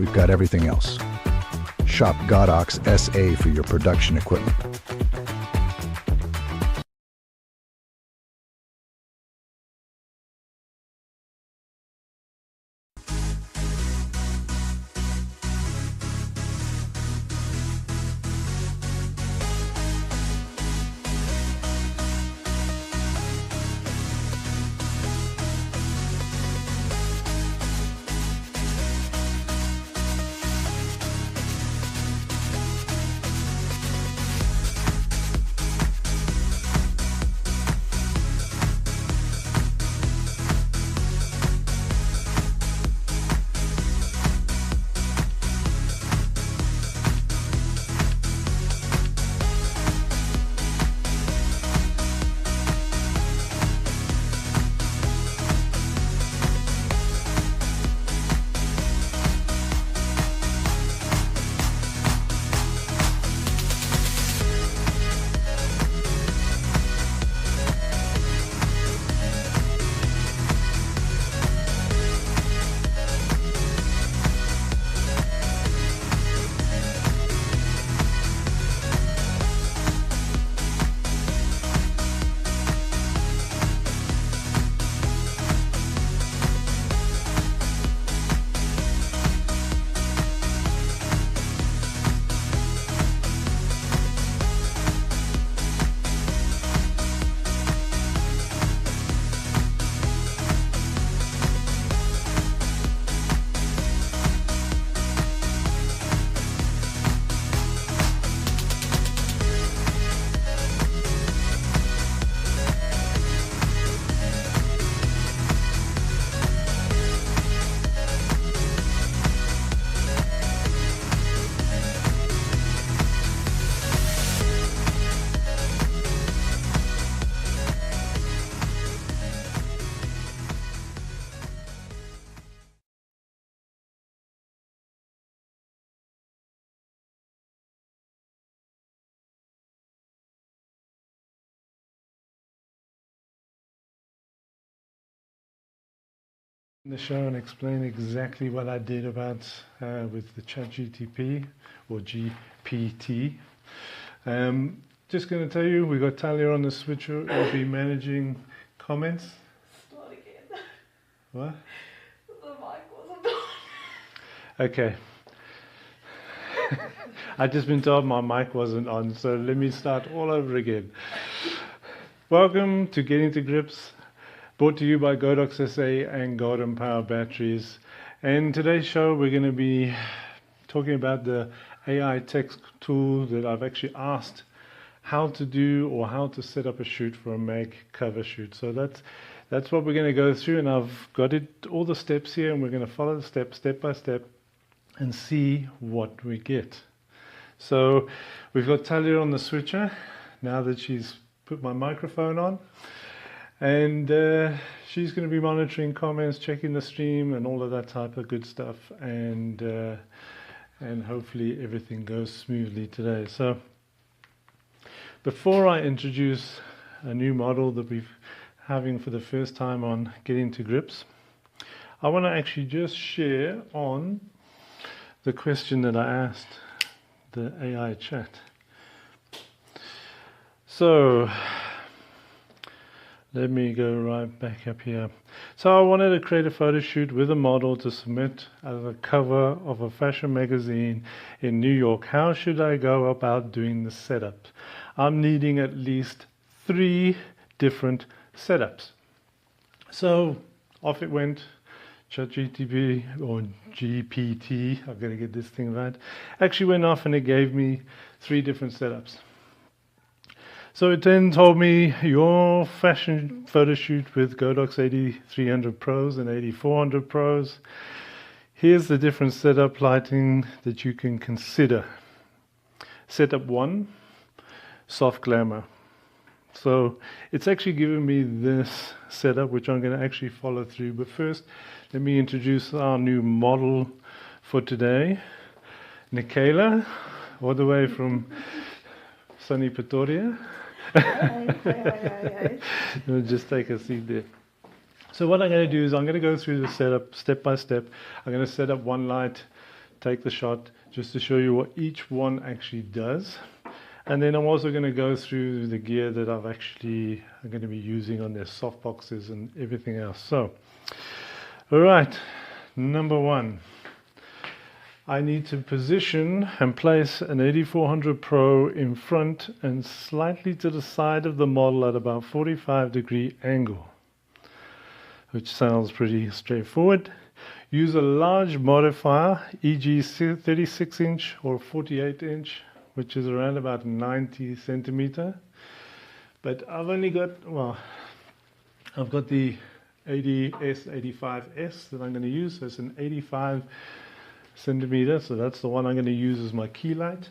we've got everything else. Shop Godox SA for your production equipment. The show and explain exactly what I did about with the ChatGPT or GPT. Just going to tell you, we got Talia on the switcher. We'll be managing comments. Start again. What? The mic wasn't on. Okay. I've just been told my mic wasn't on, so let me start all over again. Welcome to Getting to Grips. Brought to you by Godox SA and Golden Power Batteries. And today's show we're going to be talking about the AI text tool that I've actually asked how to do or how to set up a shoot for a mag cover shoot. So that's what we're going to go through, and I've got all the steps here, and we're going to follow the steps step by step and see what we get. So we've got Talia on the switcher now that she's put my microphone on. And she's going to be monitoring comments, checking the stream, and all of that type of good stuff. And hopefully everything goes smoothly today. So before I introduce a new model that we're having for the first time on Getting to Grips, I want to actually just share on the question that I asked the AI chat. So let me go right back up here. So I wanted to create a photo shoot with a model to submit as a cover of a fashion magazine in New York. How should I go about doing the setup? I'm needing at least 3 different setups. So off it went. ChatGPT or GPT, I've got to get this thing right, actually went off and it gave me 3 different setups. So it then told me your fashion photo shoot with Godox AD300Pros and AD400Pros. Here's the different setup lighting that you can consider. Setup 1, soft glamour. So it's actually given me this setup, which I'm going to actually follow through. But first, let me introduce our new model for today. Nikela, all the way from sunny Pretoria. Hi. Just take a seat there. So what I'm going to do is I'm going to go through the setup step by step. I'm going to set up one light, take the shot just to show you what each one actually does. And then I'm also going to go through the gear that I'm going to be using on their softboxes and everything else. So, all right, number one, I need to position and place an AD400Pro in front and slightly to the side of the model at about 45-degree angle, which sounds pretty straightforward. Use a large modifier, e.g. 36-inch or 48-inch, which is around about 90 centimeter. But I've only got, well, I've got the ADS85S that I'm going to use. So it's an 85 centimeter, so that's the one I'm going to use as my key light.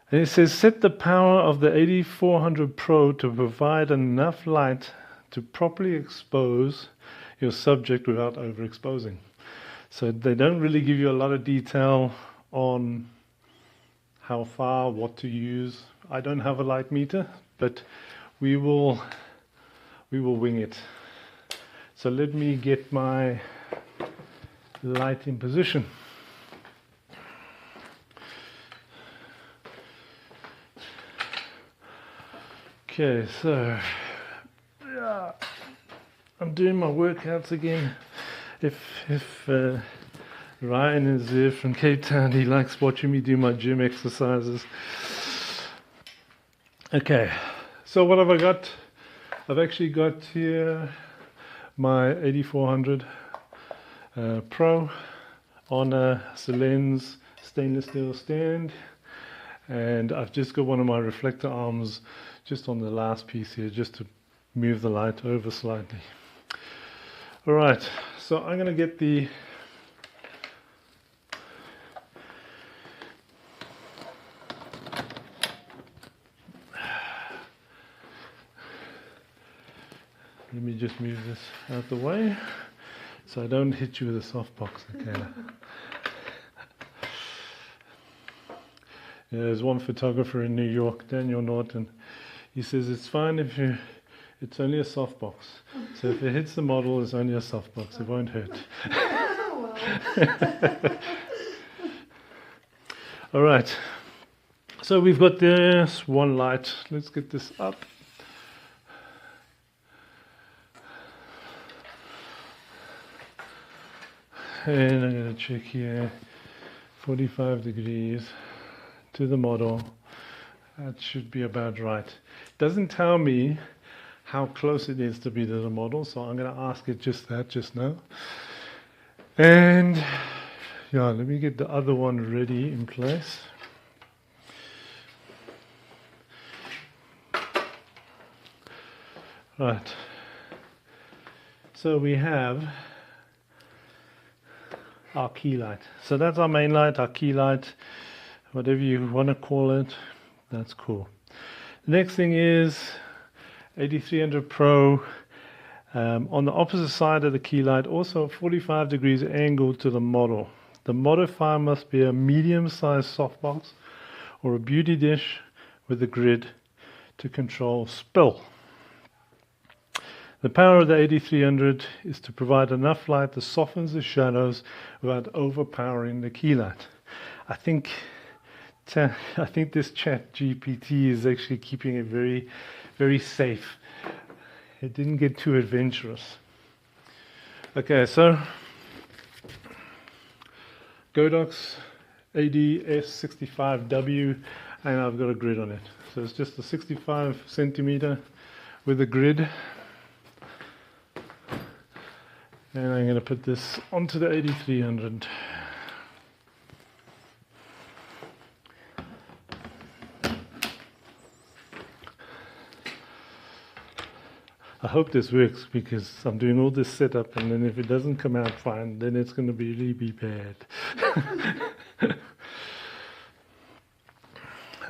And it says set the power of the AD400Pro to provide enough light to properly expose your subject without overexposing. So they don't really give you a lot of detail on how far, what to use. I don't have a light meter, but we will wing it. So let me get my light in position. Okay, so yeah, I'm doing my workouts again. If Ryan is there from Cape Town, he likes watching me do my gym exercises. Okay, so what have I got? I've actually got here my AD400 Pro on a Selens stainless steel stand, and I've just got one of my reflector arms just on the last piece here, just to move the light over slightly. Alright, so I'm going to get the let me just move this out the way so I don't hit you with a softbox. Okay. Yeah, there's one photographer in New York, Daniel Norton. He says it's fine if it's only a softbox. So if it hits the model, it's only a softbox. It won't hurt. All right. So we've got this one light. Let's get this up. And I'm going to check here, 45 degrees to the model. That should be about right. Doesn't tell me how close it is to be to the model, so I'm going to ask it just now. And yeah, let me get the other one ready in place. Right. So we have our key light. So that's our main light, our key light, whatever you want to call it. That's cool. The next thing is AD300Pro. On the opposite side of the key light, also 45 degrees angle to the model. The modifier must be a medium-sized softbox or a beauty dish with a grid to control spill. The power of the AD300 is to provide enough light that softens the shadows without overpowering the key light. I think this ChatGPT is actually keeping it very, very safe. It didn't get too adventurous. Okay, so Godox AD300W, and I've got a grid on it. So it's just a 65 centimeter with a grid. And I'm going to put this onto the AD300. I hope this works, because I'm doing all this setup, and then if it doesn't come out fine, then it's going to really be bad.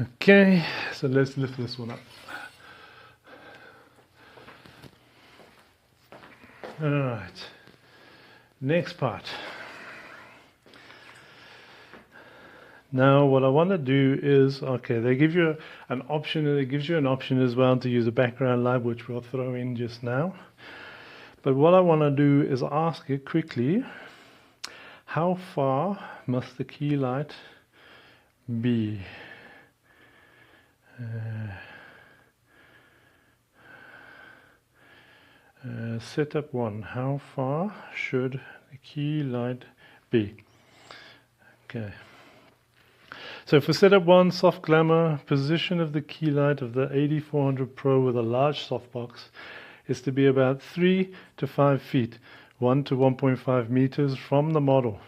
Okay, so let's lift this one up. All right. Next part. Now what I want to do is, okay, they give you an option, and it gives you an option as well to use a background light, which we'll throw in just now. But what I want to do is ask it quickly, how far must the key light be? Setup 1. How far should the key light be? Okay. So for setup 1, soft glamour, position of the key light of the AD400Pro with a large softbox is to be about 3 to 5 feet, 1 to 1.5 meters from the model.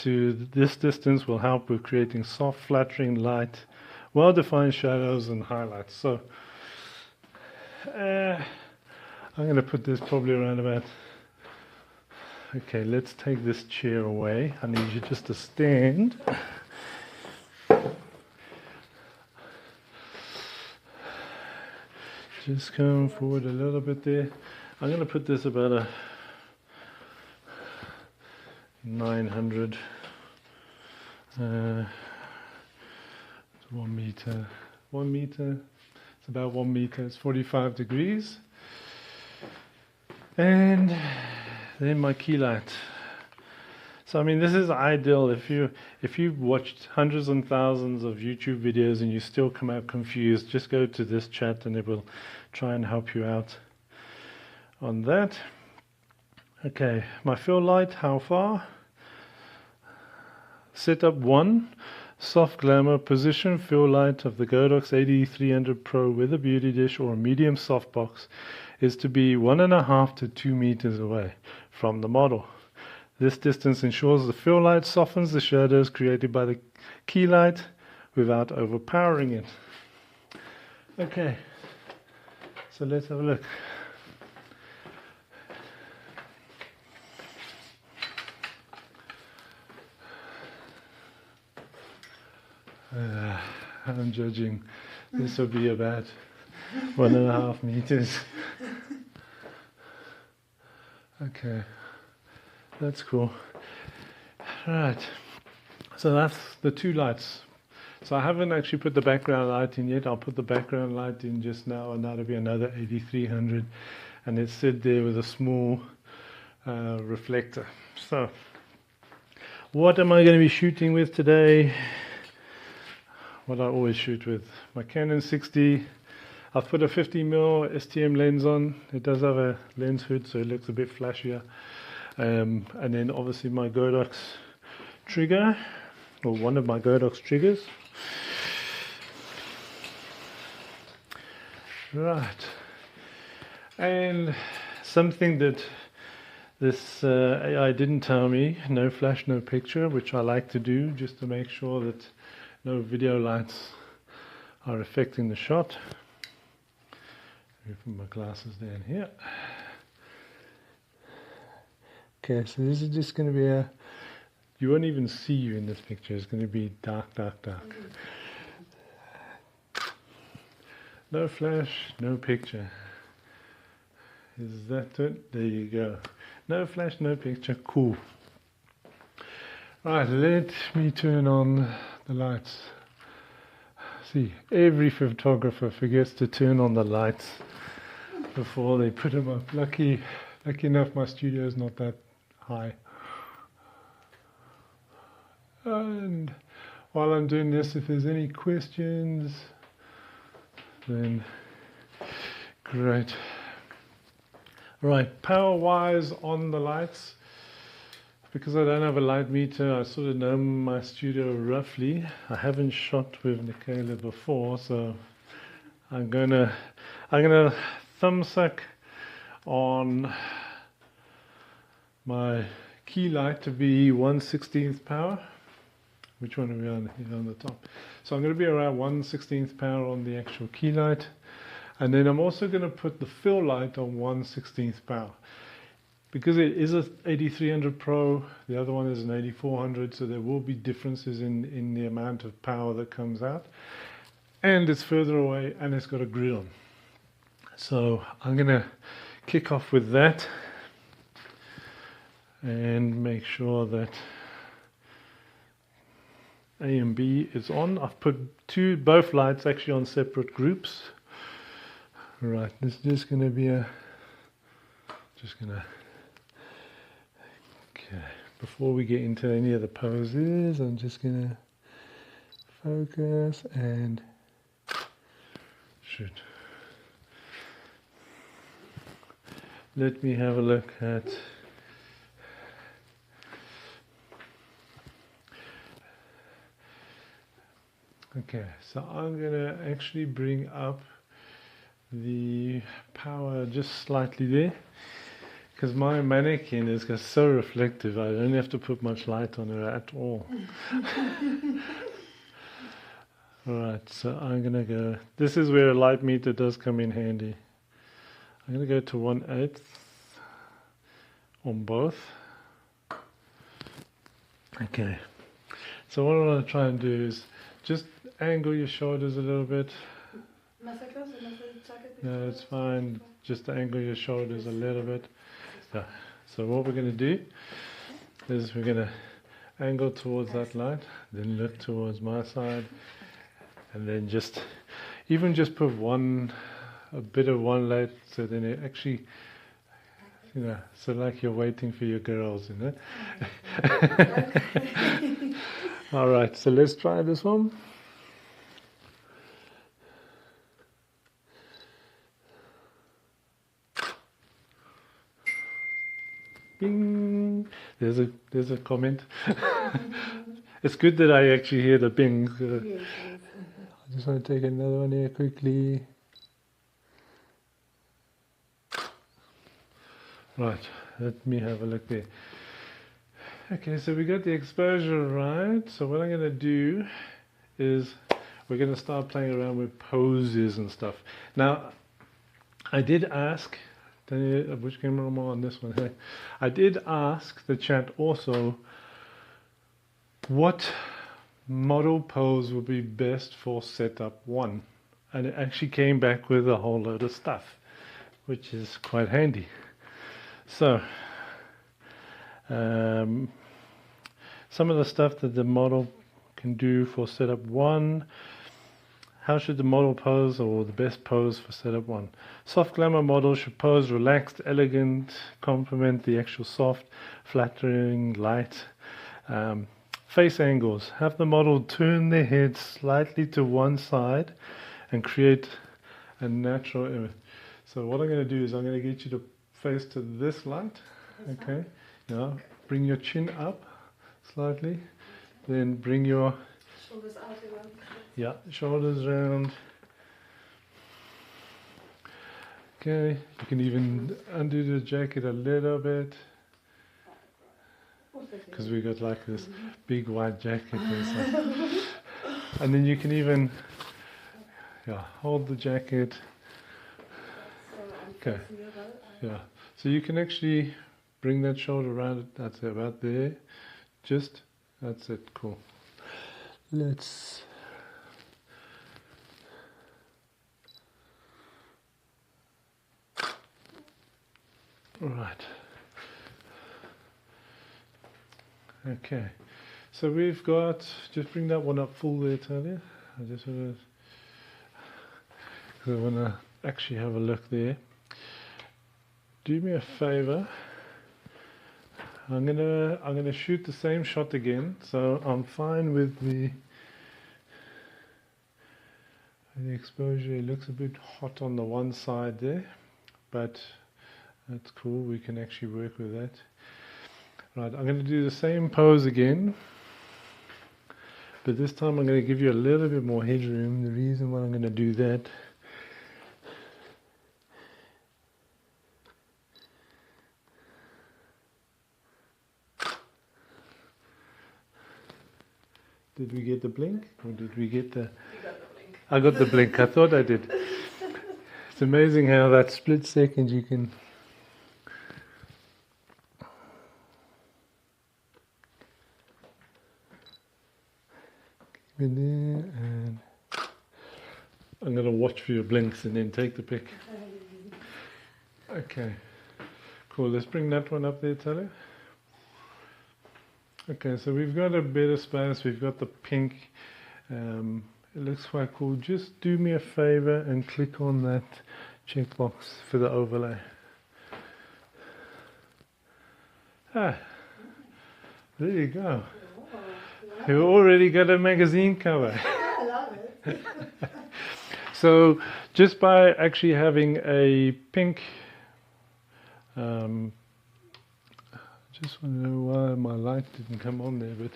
This distance will help with creating soft, flattering light, well-defined shadows and highlights. So I'm going to put this probably around about. Okay, let's take this chair away. I need you just to stand. Just come forward a little bit there. I'm going to put this about a 900. It's 1 meter. 1 meter. It's about 1 meter. It's 45 degrees. And then my key light. So I mean, this is ideal if you've watched hundreds and thousands of YouTube videos and you still come out confused. Just go to this chat and it will try and help you out on that. Okay, my fill light. How far? Setup 1. Soft glamour, position fill light of the Godox AD300Pro with a beauty dish or a medium softbox is to be 1.5 to 2 meters away from the model. This distance ensures the fill light softens the shadows created by the key light without overpowering it. Okay, so let's have a look. I'm judging this will be about 1.5 meters. Okay, that's cool. Right, so that's the two lights. So I haven't actually put the background light in yet. I'll put the background light in just now, and that'll be another AD300, and it's sit there with a small reflector. So what am I going to be shooting with today? What I always shoot with, my Canon 60. I've put a 50mm STM lens on. It does have a lens hood, so it looks a bit flashier. And then obviously my Godox trigger, or one of my Godox triggers. Right. And something that this AI didn't tell me, no flash, no picture, which I like to do just to make sure that no video lights are affecting the shot. Put my glasses down here. Okay, so this is just going to be a, you won't even see you in this picture. It's going to be dark, dark, dark. No flash, no picture. Is that it? There you go. No flash, no picture. Cool. Right, let me turn on the lights. See, every photographer forgets to turn on the lights before they put them up. Lucky enough, my studio is not that high. And while I'm doing this, if there's any questions, then great. Right, power-wise on the lights, because I don't have a light meter, I sort of know my studio roughly. I haven't shot with Michaela before, so I'm gonna thumb suck on my key light to be 1/16 power. Which one are we on? Here on the top. So I'm going to be around 1/16 power on the actual key light, and then I'm also going to put the fill light on 1/16 power. Because it is a AD300Pro, the other one is an AD400, so there will be differences in the amount of power that comes out. And it's further away, and it's got a grid on. So I'm going to kick off with that and make sure that A and B is on. I've put both lights actually on separate groups. Right, this is just going to be before we get into any of the poses, I'm just gonna focus and shoot. Let me have a look at okay, so I'm gonna actually bring up the power just slightly there, because my mannequin is so reflective I don't have to put much light on her at all. Alright, so I'm gonna go, this is where a light meter does come in handy. I'm gonna go to 1/8 on both. Okay, so what I want to try and do is just angle your shoulders a little bit. No, it's fine. Just angle your shoulders a little bit. Yeah. So what we're going to do is we're going to angle towards that light, then look towards my side, and then just even just put a bit of one light, so then it actually, you know, so like you're waiting for your girls, you know. All right, so let's try this one. Bing. There's a comment. It's good that I actually hear the bing. I just want to take another one here quickly. Right, let me have a look there. Okay, so we got the exposure right. So what I'm going to do is we're going to start playing around with poses and stuff. Now, I did ask, which camera am I on this one? Hey, I did ask the chat also what model pose would be best for setup 1. And it actually came back with a whole load of stuff, which is quite handy. So, some of the stuff that the model can do for setup 1. How should the model pose, or the best pose for setup 1? Soft glamour model should pose relaxed, elegant, complement the actual soft, flattering, light. Face angles. Have the model turn their head slightly to one side and create a natural image. So what I'm going to do is I'm going to get you to face to this light. Okay. Now bring your chin up slightly. Then bring your shoulders out around. Yeah, shoulders round. Okay, you can even undo the jacket a little bit, because we got like this big white jacket and stuff. And then you can even hold the jacket. Okay, yeah. So you can actually bring that shoulder around. That's about there. Just that's it. Cool. Let's. Right. Okay. So we've got, just bring that one up full there, Talia. I just want to actually have a look there. Do me a favor. I'm gonna shoot the same shot again. So I'm fine with the exposure. It looks a bit hot on the one side there, but that's cool, we can actually work with that. Right, I'm going to do the same pose again, but this time I'm going to give you a little bit more headroom. The reason why I'm going to do that did we get the blink, or did we get the... You got the blink. I got the blink, I thought I did. It's amazing how that split second you can... in there, and I'm going to watch for your blinks and then take the pic. Okay, cool. Let's bring that one up there, Talia. Okay, so we've got a bit of space. We've got the pink. It looks quite cool. Just do me a favor and click on that checkbox for the overlay. There you go. Oh, You already got a magazine cover. I love it. So just by actually having a pink, just want to know why my light didn't come on there, but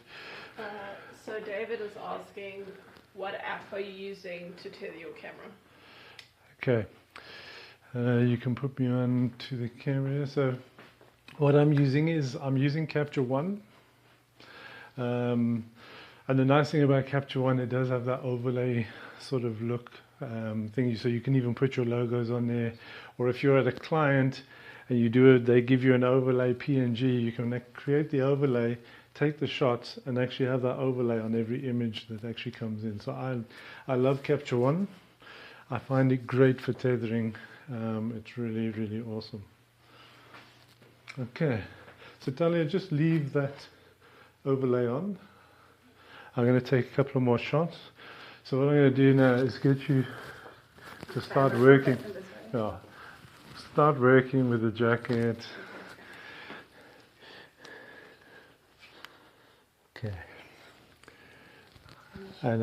So David is asking, what app are you using to tether your camera? okay. You can put me on to the camera. So what I'm using is Capture One. And the nice thing about Capture One, it does have that overlay sort of look thingy, so you can even put your logos on there. Or if you're at a client and you do it, they give you an overlay PNG, you can create the overlay, take the shots, and actually have that overlay on every image that actually comes in. So I love Capture One. I find it great for tethering. It's really, really awesome. Okay, so Talia, just leave that overlay on. I'm going to take a couple of more shots. So what I'm going to do now is get you to start working. Yeah, start working with the jacket. Okay. And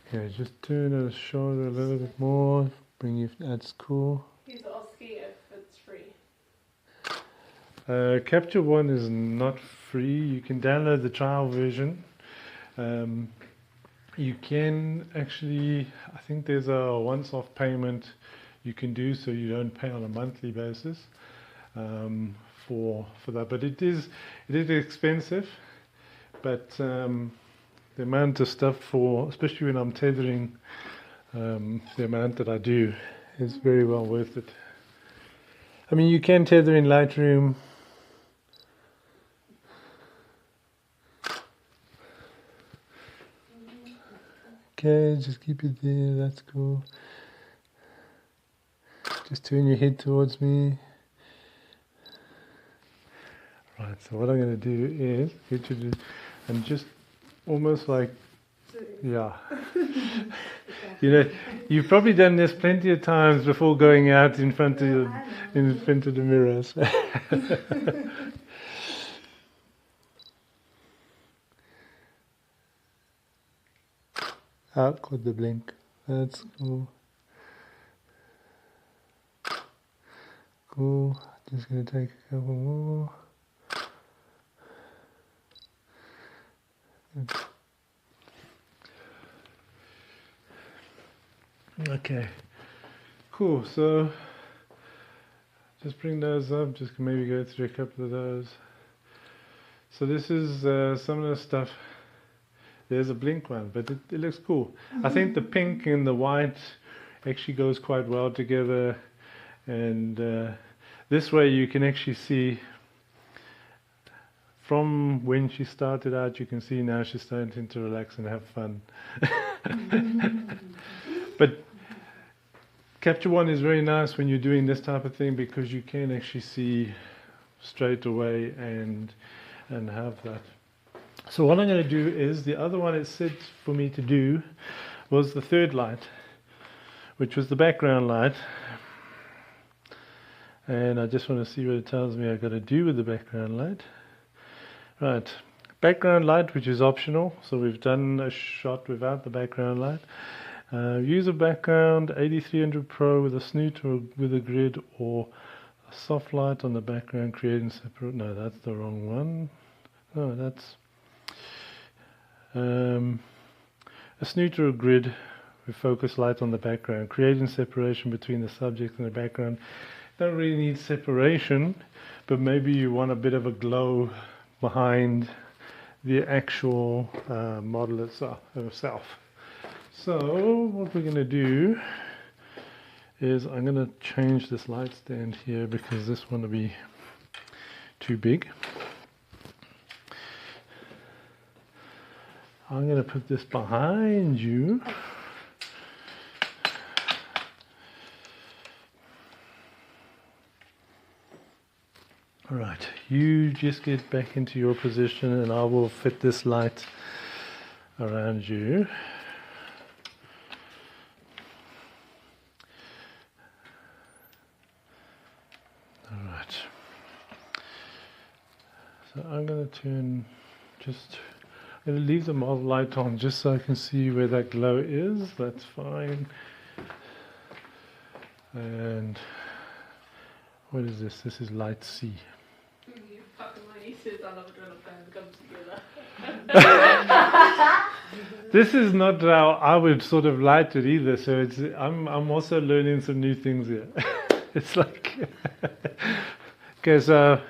okay, just turn the shoulder a little bit more. Bring you. That's cool. He's asking if it's free. Capture One is not free. You can download the trial version. You can actually, I think there's a once-off payment you can do, so you don't pay on a monthly basis for that. But it is expensive. But the amount of stuff especially when I'm tethering, the amount that I do is very well worth it. I mean, you can tether in Lightroom. Okay, just keep it there, that's cool. Just turn your head towards me. Right, so what I'm going to do is get you to, and just almost like, yeah. You know, you've probably done this plenty of times before going out in front of the mirrors. Out with the blink. That's cool. Cool. Just gonna take a couple more. Okay. Cool. So just bring those up. Just maybe go through a couple of those. So this is some of the stuff. There's a blink one, but it looks cool. I think the pink and the white actually goes quite well together, and this way you can actually see from when she started out, you can see now she's starting to relax and have fun. But Capture One is very nice when you're doing this type of thing, because you can actually see straight away and have that. So what I'm going to do is, the other one it said for me to do was the third light, which was the background light. And I just want to see what it tells me I've got to do with the background light. Right, background light, which is optional. So we've done a shot without the background light. Use a background AD300Pro with a snoot or with a grid, or a soft light on the background, creating separate. No, that's the wrong one. Oh, that's a snoot or a grid with focus light on the background, creating separation between the subject and the background. Don't really need separation, but maybe you want a bit of a glow behind the actual model itself. So what we're going to do is, I'm going to change this light stand here because this one will be too big. I'm going to put this behind you. All right, you just get back into your position and I will fit this light around you. All right. So I'm going to I'm going to leave the model light on just so I can see where that glow is. That's fine. And what is this? This is light C. You fucking my nieces are not when a band comes together. This is not how I would sort of light it either. So I'm also learning some new things here. It's like okay, so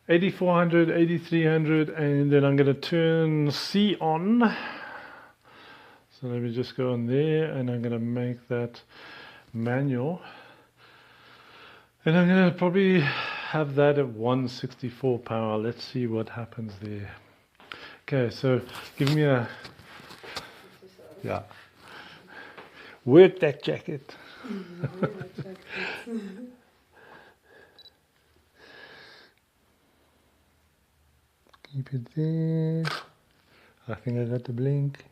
AD400, AD300, and then I'm going to turn C on. So let me just go on there, and I'm going to make that manual. And I'm going to probably have that at 164 power. Let's see what happens there. Okay, so give me a... Yeah. Work that jacket. Keep it there. I think I got the blink.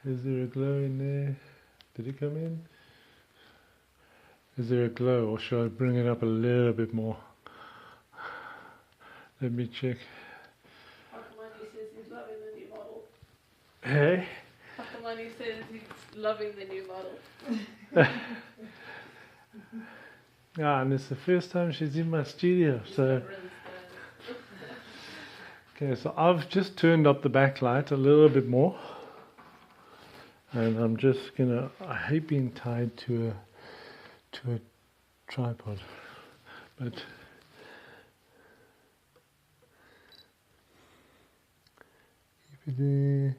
Is there a glow in there? Did it come in? Is there a glow, or should I bring it up a little bit more? Let me check. Money says he's loving the new model. Hey? Money says he's loving the new model. Ah, and it's the first time she's in my studio, so... Okay, so I've just turned up the backlight a little bit more. And I'm just gonna, I hate being tied to a tripod, but keep it there.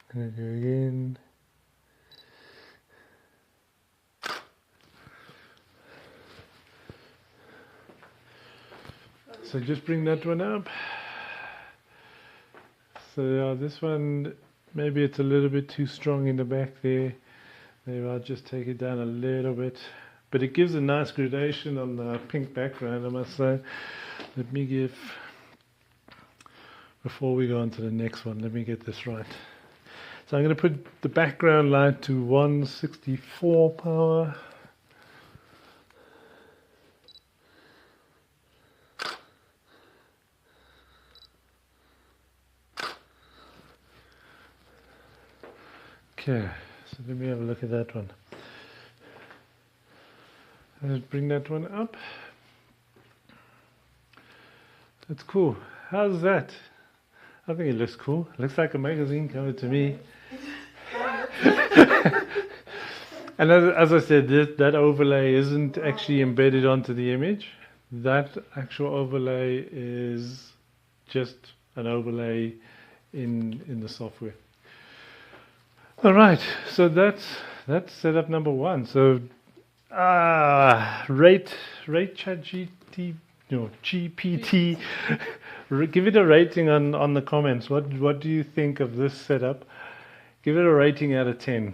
I'm gonna do it again. So just bring that one up. So this one, maybe it's a little bit too strong in the back there. Maybe I'll just take it down a little bit. But it gives a nice gradation on the pink background, I must say. Let me before we go on to the next one, let me get this right. So I'm going to put the background light to 164 power. Okay, so let me have a look at that one. Let's bring that one up. That's cool. How's that? I think it looks cool. Looks like a magazine cover to me. And as I said, that overlay isn't actually embedded onto the image. That actual overlay is just an overlay in the software. All right, so that's setup number one. So rate ChatGPT, GPT. Give it a rating on the comments. What do you think of this setup? Give it a rating out of 10.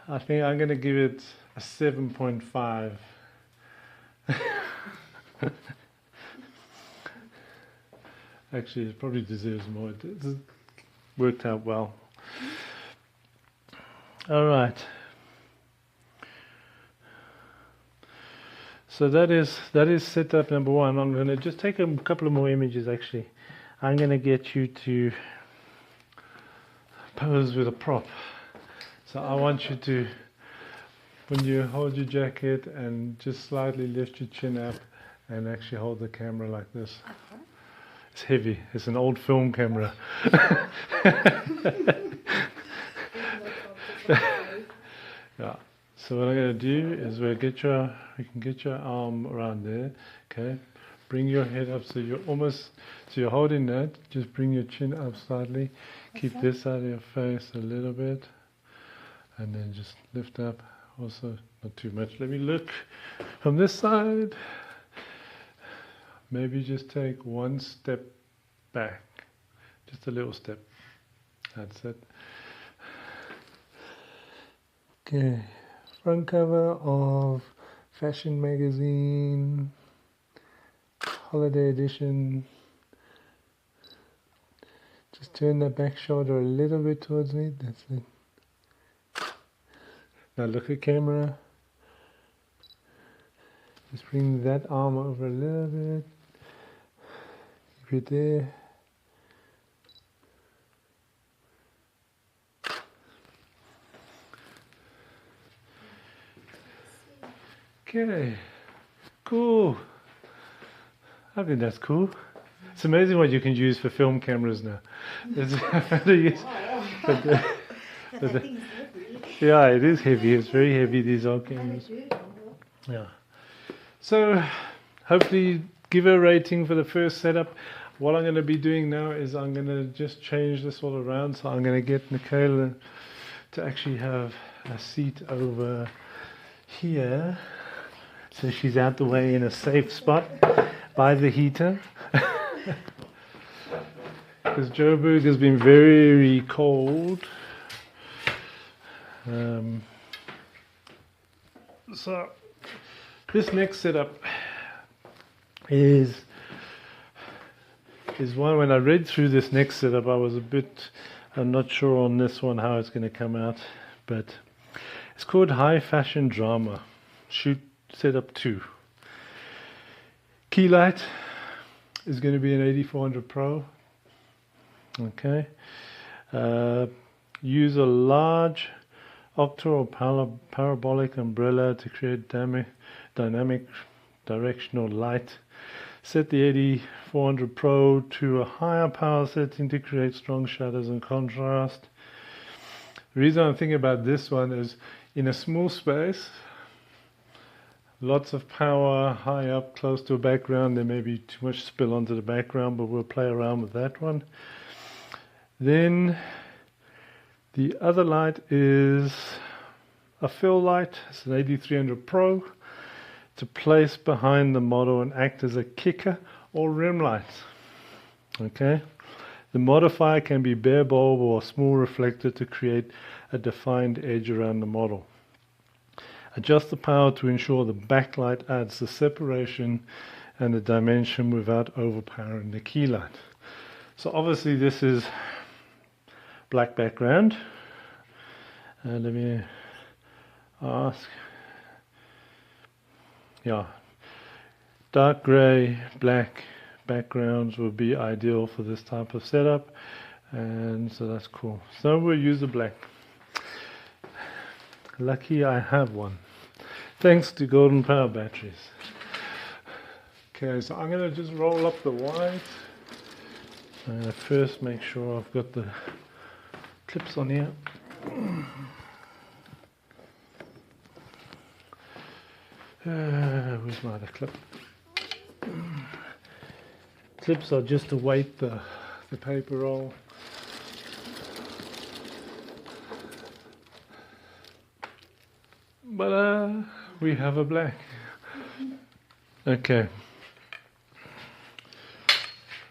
I think I'm going to give it a 7.5. Actually, it probably deserves more. It worked out well. All right. So that is setup number one. I'm going to just take a couple of more images. Actually, I'm going to get you to pose with a prop. So I want you to, when you hold your jacket and just slightly lift your chin up and actually hold the camera like this. It's heavy. It's an old film camera. Yeah. So what I'm going to do is we can get your arm around there. Okay. Bring your head up so you're holding that. Just bring your chin up slightly. Keep this out of your face a little bit, and then just lift up. Also, not too much. Let me look from this side. Maybe just take one step back, just a little step. That's it. Okay, front cover of fashion magazine, holiday edition. Just turn the back shoulder a little bit towards me. That's it. Now look at camera. Just bring that arm over a little bit. Keep it there. Okay, cool. I think that's cool. It's amazing what you can use for film cameras now. Yeah, it is heavy. It's very heavy, these old cameras. Yeah. So, hopefully give a rating for the first setup. What I'm going to be doing now is I'm going to just change this all around. So I'm going to get Michaela to actually have a seat over here. So she's out the way in a safe spot by the heater. Because Joburg has been very cold. So this next setup is one. When I read through this next setup, I'm not sure on this one how it's going to come out, but it's called High Fashion Drama Shoot Setup 2. Key light is going to be an AD400Pro. Okay. Use a large octa or parabolic umbrella to create dynamic directional light. Set the AD400Pro to a higher power setting to create strong shadows and contrast. The reason I'm thinking about this one is in a small space, lots of power, high up, close to a background. There may be too much spill onto the background, but we'll play around with that one. Then the other light is a fill light. It's an AD300Pro to place behind the model and act as a kicker or rim light. Okay. The modifier can be bare bulb or a small reflector to create a defined edge around the model. Adjust the power to ensure the backlight adds the separation and the dimension without overpowering the key light. So obviously this is black background. Let me ask. Yeah, dark grey, black backgrounds would be ideal for this type of setup, and so that's cool. So we'll use the black. Lucky I have one, thanks to Golden Power batteries. Okay, so I'm going to just roll up the white. I'm going to first make sure I've got the clips on here. Where's my other clip? Clips are just to weight the paper roll. But we have a black. Okay.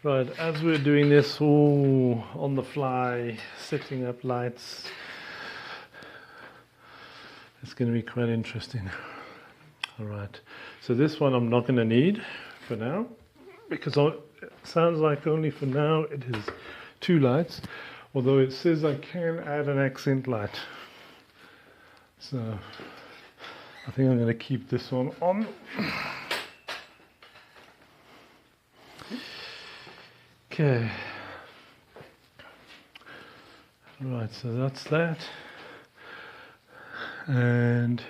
Right, as we're doing this all on the fly, setting up lights, it's going to be quite interesting. Alright, so this one I'm not going to need for now, because it sounds like only for now it is 2 lights, although it says I can add an accent light. So I think I'm going to keep this one on. Okay. Right, so that's that. And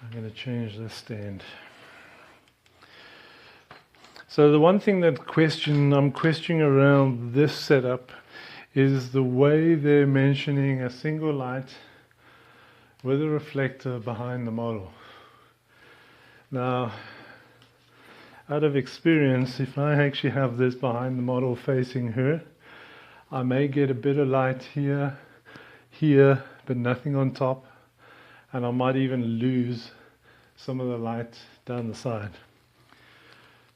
I'm going to change the stand. So the one thing that I'm questioning around this setup is the way they're mentioning a single light with a reflector behind the model. Now, out of experience, if I actually have this behind the model facing her, I may get a bit of light here, but nothing on top, and I might even lose some of the light down the side.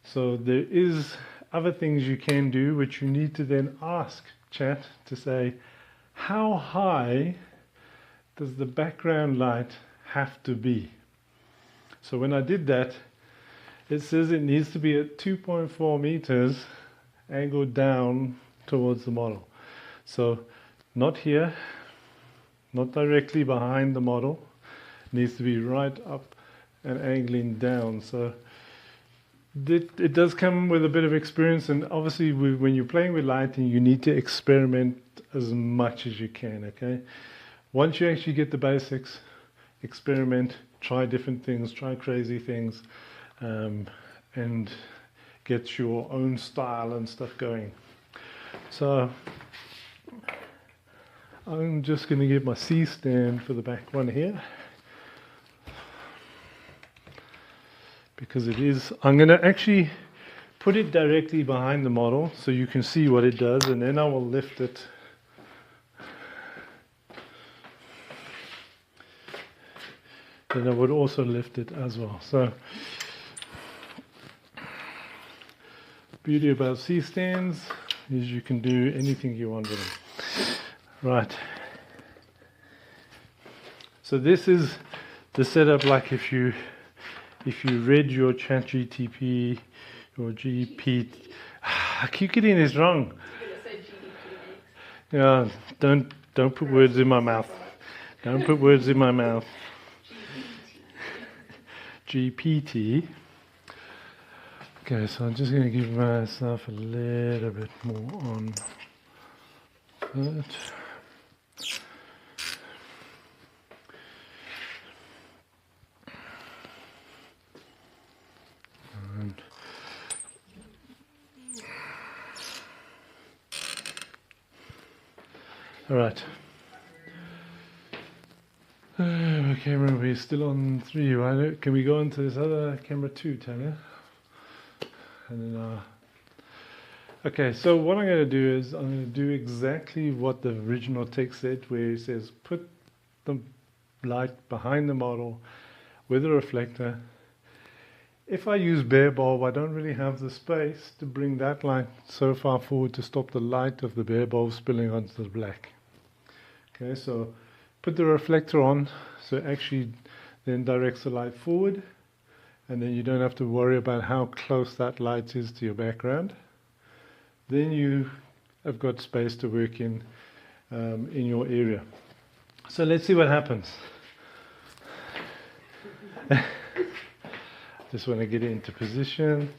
So there is other things you can do, which you need to then ask chat to say, how high does the background light have to be? So when I did that, it says it needs to be at 2.4 meters angled down towards the model. So not here, not directly behind the model. It needs to be right up and angling down. So it does come with a bit of experience, and obviously when you're playing with lighting, you need to experiment as much as you can, okay? Once you actually get the basics, experiment, try different things, try crazy things, and get your own style and stuff going. So I'm just going to get my C stand for the back one here, because I'm going to actually put it directly behind the model so you can see what it does, and then I will lift it. Then I would also lift it as well. So, beauty about C stands is you can do anything you want with them. Right. So this is the setup, like if you read your ChatGPT or GPT. I keep getting this wrong. Yeah, don't put words in my mouth. Don't put words in my mouth. GPT. Okay, so I'm just going to give myself a little bit more on that. And all right. Camera, we're still on 3, right? Can we go on to this other camera 2, Tanya? And then, okay, so what I'm going to do is I'm going to do exactly what the original text said, where it says put the light behind the model with a reflector. If I use bare bulb, I don't really have the space to bring that light so far forward to stop the light of the bare bulb spilling onto the black. Okay, so put the reflector on, so it actually then directs the light forward, and then you don't have to worry about how close that light is to your background. Then you have got space to work in your area. So let's see what happens. Just want to get it into position.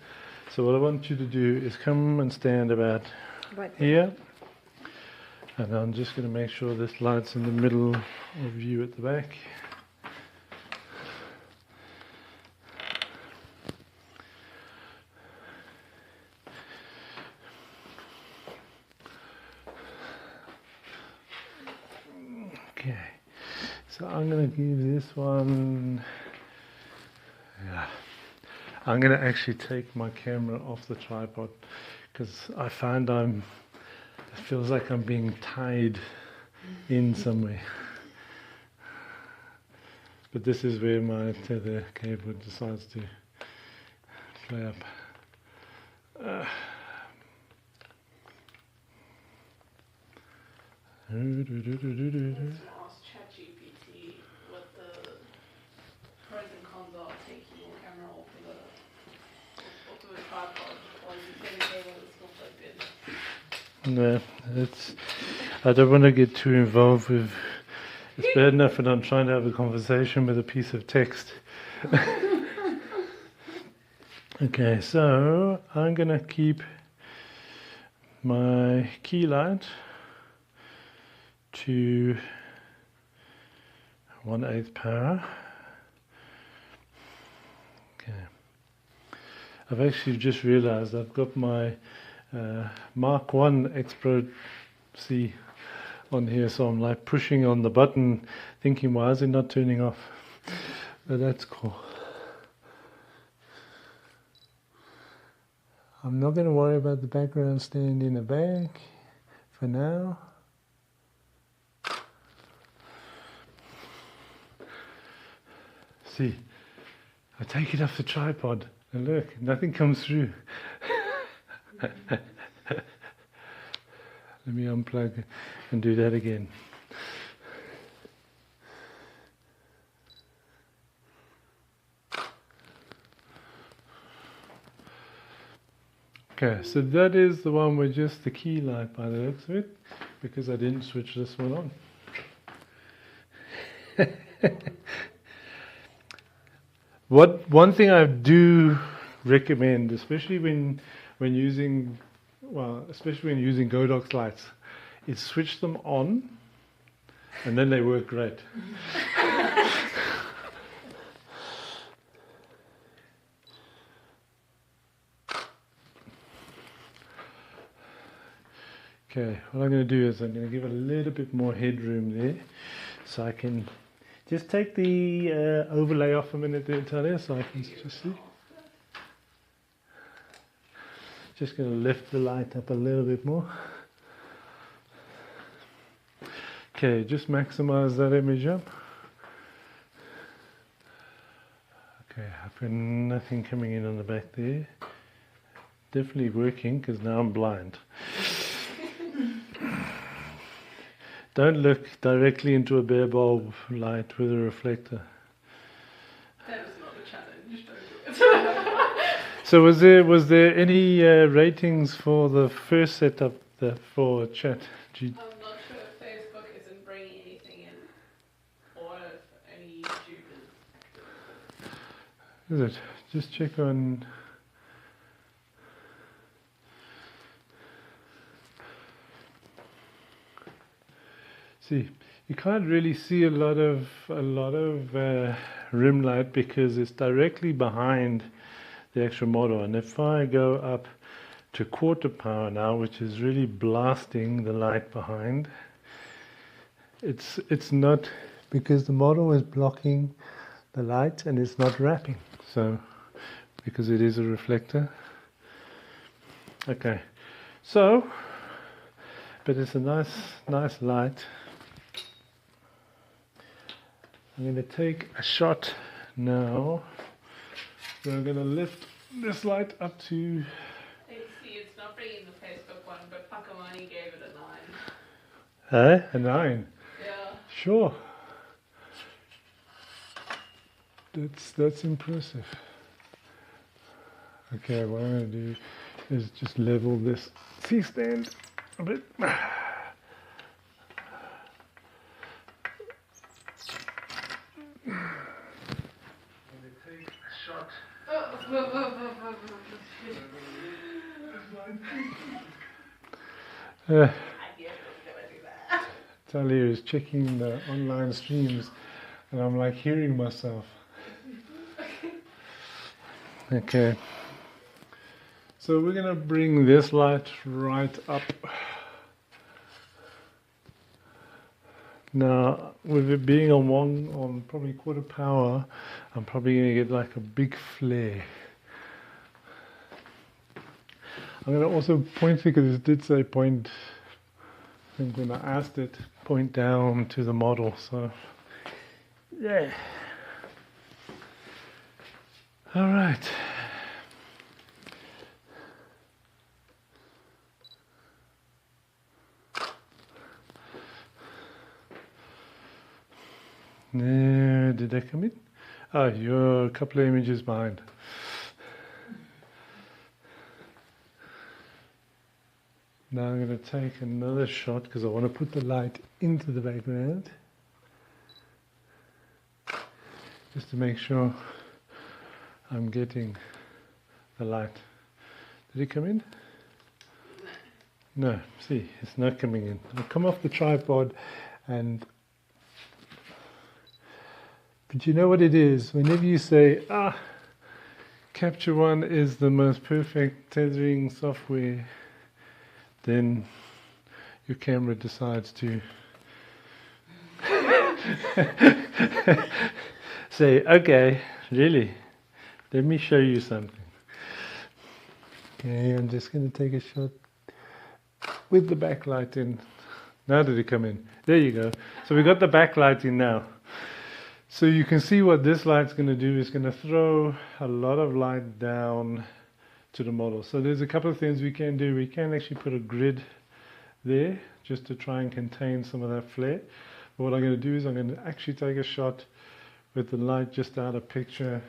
So what I want you to do is come and stand about right here. And I'm just going to make sure this light's in the middle of you at the back. Okay, so I'm going to give this one, I'm going to actually take my camera off the tripod, because I find it feels like I'm being tied in somewhere. But this is where my tether cable decides to play up. Let's ask ChatGPT what the pros and cons are taking your camera off of the tripod while you're getting cable that's still plugged in. No, I don't want to get too involved with. It's bad enough that I'm trying to have a conversation with a piece of text. Okay, so I'm going to keep my key light to 1/8 power. Okay. I've actually just realized I've got my Mark 1 X Pro C on here, so I'm like pushing on the button thinking, why is it not turning off? But that's cool. I'm not going to worry about the background stand in the back for now. See, I take it off the tripod and look, nothing comes through. Let me unplug and do that again. Okay, so that is the one with just the key light by the looks of it, because I didn't switch this one on. One thing I do recommend, especially when using, well, especially when using Godox lights, is switch them on, and then they work great. Okay, what I'm going to do is I'm going to give it a little bit more headroom there, so I can just take the overlay off a minute there, Talia, so I can just see. Just going to lift the light up a little bit more. Okay, just maximize that image up. Okay, I've got nothing coming in on the back there. Definitely working because now I'm blind. Don't look directly into a bare bulb light with a reflector. That is not a challenge, don't do it. So was there any ratings for the first setup for ChatGPT? I'm not sure if Facebook isn't bringing anything in, or if any YouTube is. Is it? Just check on. See, you can't really see a lot of rim light because it's directly behind the actual model. And if I go up to quarter power now, which is really blasting the light behind, it's not, because the model is blocking the light and it's not wrapping. So, because it is a reflector. Okay, so, but it's a nice light. I'm going to take a shot now. We're going to lift this light up to... See, it's not bringing the Facebook one, but Pakamani gave it a 9. A 9? Yeah. Sure. That's impressive. Okay, what I'm going to do is just level this C-stand a bit. Talia is checking the online streams and I'm like hearing myself. Okay. So we're going to bring this light right up. Now, with it being on probably quarter power, I'm probably going to get like a big flare. I'm going to also point, because it did say point, I think when I asked it, point down to the model. So, yeah. All right. Did they come in? Oh, you're a couple of images behind. Now I'm going to take another shot because I want to put the light into the background. Just to make sure I'm getting the light. Did it come in? No, see, it's not coming in. I'll come off the tripod and... But you know what it is? Whenever you say, Capture One is the most perfect tethering software, then your camera decides to say, okay, really, let me show you something. Okay, I'm just going to take a shot with the backlight in. Now did it come in? There you go. So we got the backlight in now. So you can see what this light's going to do is going to throw a lot of light down to the model. So there's a couple of things we can do. We can actually put a grid there just to try and contain some of that flare. But what I'm going to do is I'm going to actually take a shot with the light just out of picture,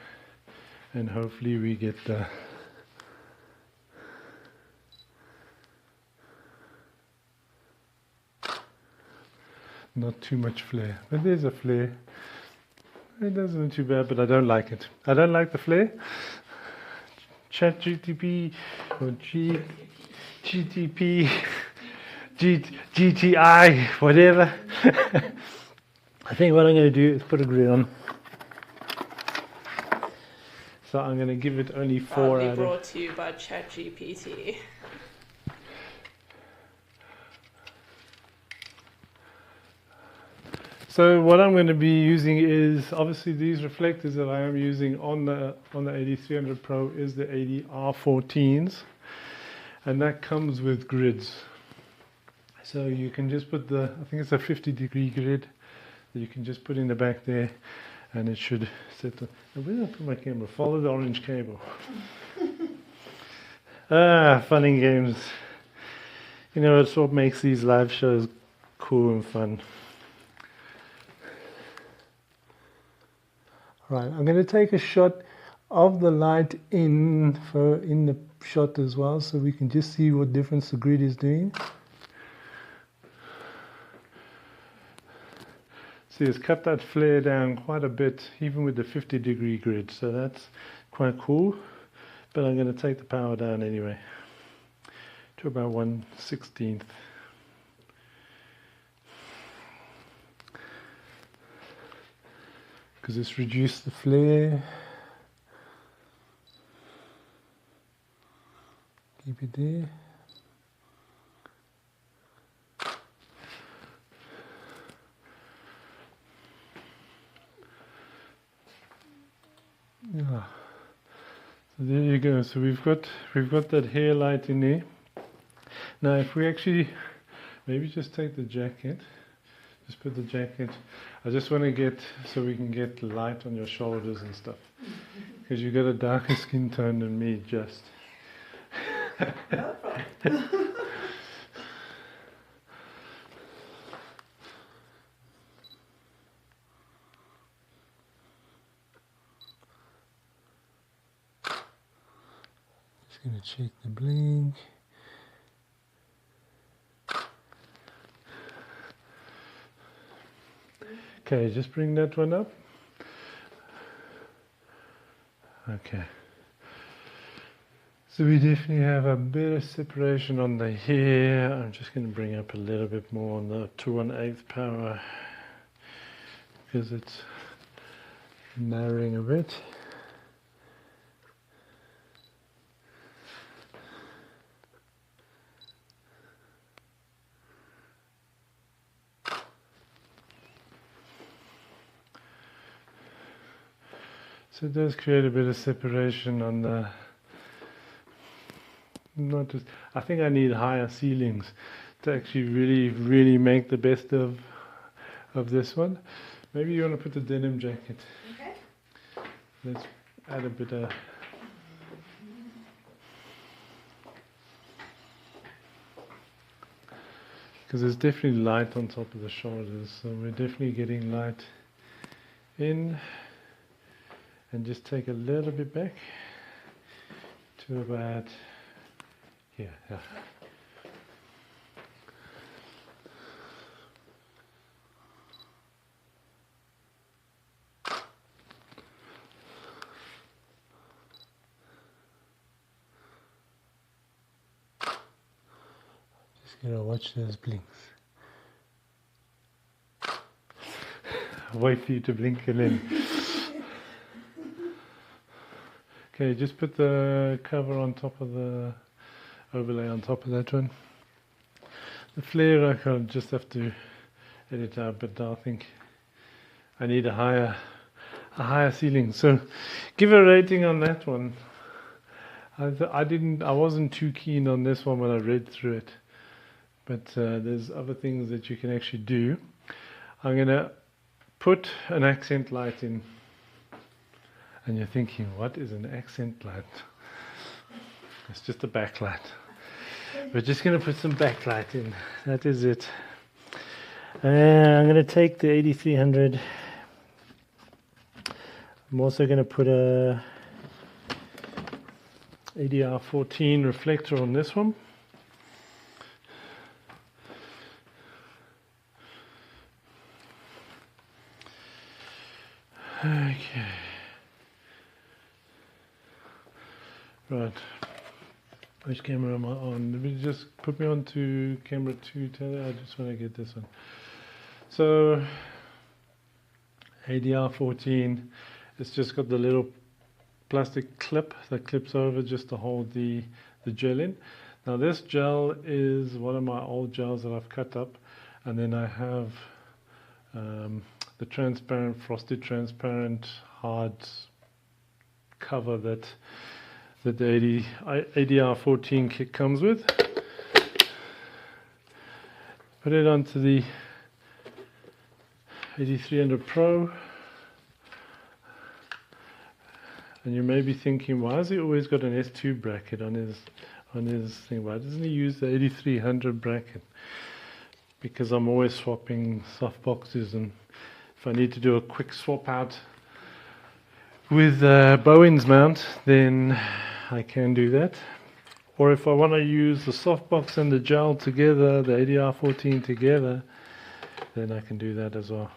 and hopefully we get the not too much flare. But there's a flare. It doesn't look too bad, but I don't like it. I don't like the flare. ChatGPT or GTP, GTI, whatever. I think what I'm going to do is put a grid on. So I'm going to give it only 4 out of... brought to you by ChatGPT. So what I'm going to be using is obviously these reflectors that I am using on the AD300Pro is the AD400s, and that comes with grids. So you can just put I think it's a 50-degree grid that you can just put in the back there, and it should settle. Where did I put my camera? Follow the orange cable. Fun and games. You know, it's what makes these live shows cool and fun. Right, I'm going to take a shot of the light in the shot as well, so we can just see what difference the grid is doing. See, it's cut that flare down quite a bit, even with the 50-degree grid, so that's quite cool. But I'm going to take the power down anyway to about 1/16. Because it's reduced the flare. Keep it there. Yeah. So there you go. So we've got that hair light in there. Now if we actually maybe just take the jacket. Just put the jacket. I just want to get so we can get light on your shoulders and stuff. Because you've got a darker skin tone than me, just. No problem. Just going to check the blink. Okay, just bring that one up. Okay. So we definitely have a bit of separation on the hair. I'm just going to bring up a little bit more on the 2 1/8 power because it's narrowing a bit. So it does create a bit of separation on the, not just, I think I need higher ceilings to actually really make the best of this one. Maybe you want to put the denim jacket. Okay. Let's add a bit of, because there's definitely light on top of the shoulders, so we're definitely getting light in. And just take a little bit back to about here. Yeah. Just gonna watch those blinks. Wait for you to blink and then. Okay, just put the cover on top of the overlay on top of that one. The flare I can just have to edit out, but I think I need a higher ceiling. So give a rating on that one. I wasn't too keen on this one when I read through it, but there's other things that you can actually do. I'm gonna put an accent light in. And you're thinking, what is an accent light? It's just a backlight. We're just going to put some backlight in. That is it. I'm going to take the AD300. I'm also going to put a ADR14 reflector on this one. Okay. Right. Which camera am I on? Let me just put me on to camera 2. I just want to get this one. So ADR14, it's just got the little plastic clip that clips over just to hold the gel in. Now this gel is one of my old gels that I've cut up, and then I have the transparent, frosted transparent hard cover that the ADR14 kit comes with. Put it onto the AD300Pro, and you may be thinking, why has he always got an S2 bracket on his thing? Why doesn't he use the 8300 bracket? Because I'm always swapping soft boxes, and if I need to do a quick swap out with Bowen's mount, then I can do that. Or if I want to use the softbox and the gel together, the ADR14 together, then I can do that as well.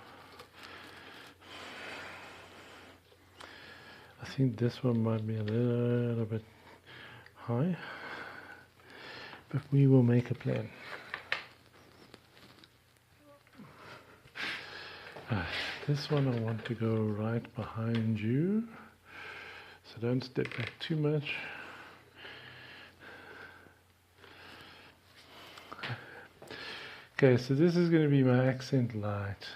I think this one might be a little bit high, but we will make a plan. This one I want to go right behind you, so don't step back too much. Okay, so this is going to be my accent light.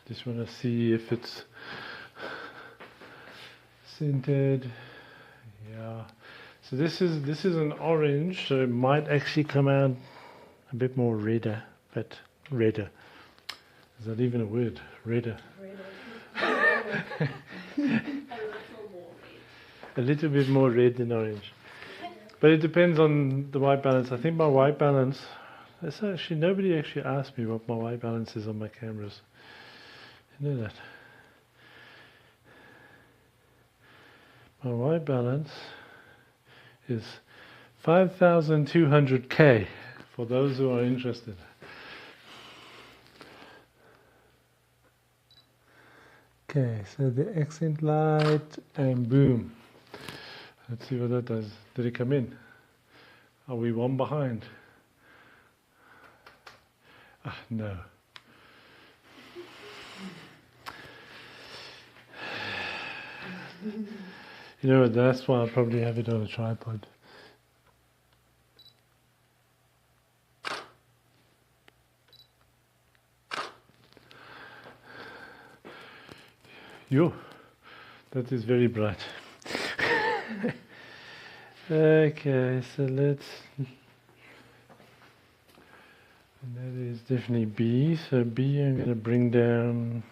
Just want to see if it's scented. Yeah. So this is an orange, so it might actually come out a bit more redder, but redder. Is that even a word? Redder. A little bit more red than orange. But it depends on the white balance. I think my white balance, nobody actually asked me what my white balance is on my cameras. You know that. My white balance is 5,200K for those who are interested. Okay, so the accent light, and boom. Let's see what that does. Did it come in? Are we one behind? Ah, no. You know what, that's why I'll probably have it on a tripod. Yo, that is very bright. Okay, so let's, and that is definitely B, so B I'm going to bring down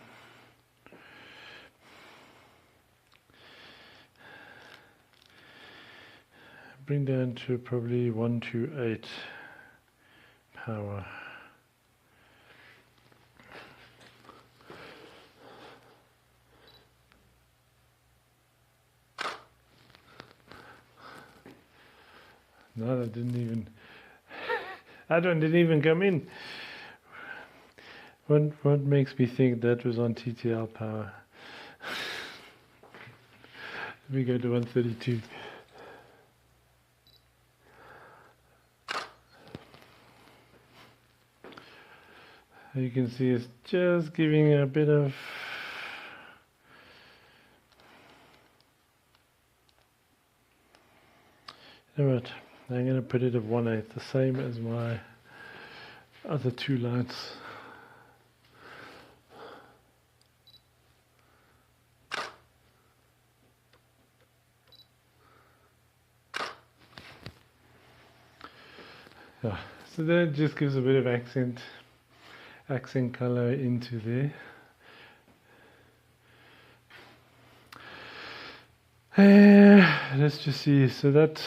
to probably 128 power. No, that didn't even. That one didn't even come in. What makes me think that was on TTL power? Let me go to 132. You can see it's just giving a bit of. You know what? I'm going to put it at 1/8, the same as my other two lights. Yeah, so that just gives a bit of accent color into there. Let's just see. So that's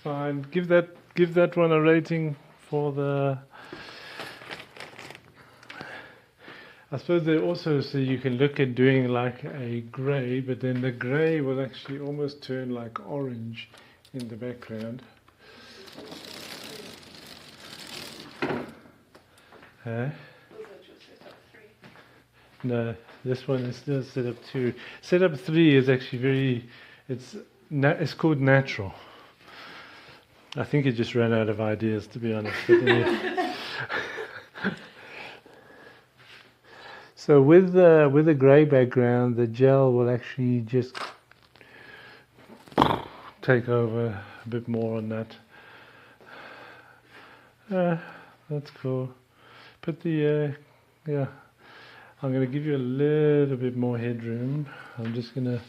fine. Give that one a rating for the. I suppose they also so you can look at doing like a grey, but then the grey will actually almost turn like orange in the background. No, this one is still setup 2. Setup 3 is actually it's called natural. I think it just ran out of ideas, to be honest. But anyway. So with the grey background, the gel will actually just take over a bit more on that. That's cool. Put the yeah. I'm going to give you a little bit more headroom. I'm just going to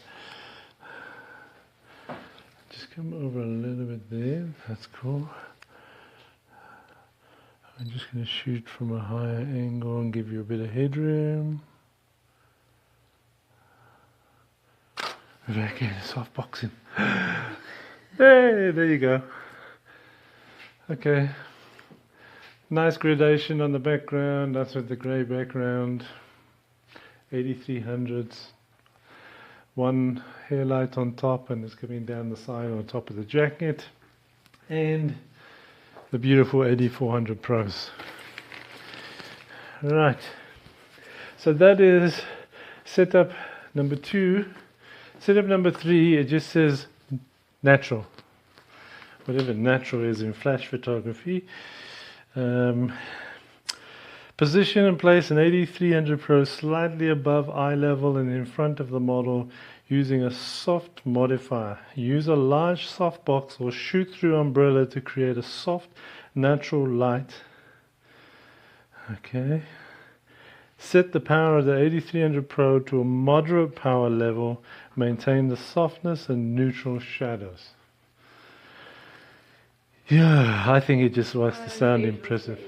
come over a little bit there. That's cool. I'm just going to shoot from a higher angle and give you a bit of headroom. Back in, softboxing. Hey, there you go. Okay. Nice gradation on the background. That's with the grey background. 8300s. One hairlight on top, and it's coming down the side on top of the jacket. And the beautiful AD400Pros. Right. So that is setup number 2. Setup number 3, it just says natural. Whatever natural is in flash photography. Position and place an AD300Pro slightly above eye level and in front of the model using a soft modifier. Use a large softbox or shoot-through umbrella to create a soft, natural light. Okay. Set the power of the AD300Pro to a moderate power level. Maintain the softness and neutral shadows. Yeah, I think it just wants to sound impressive.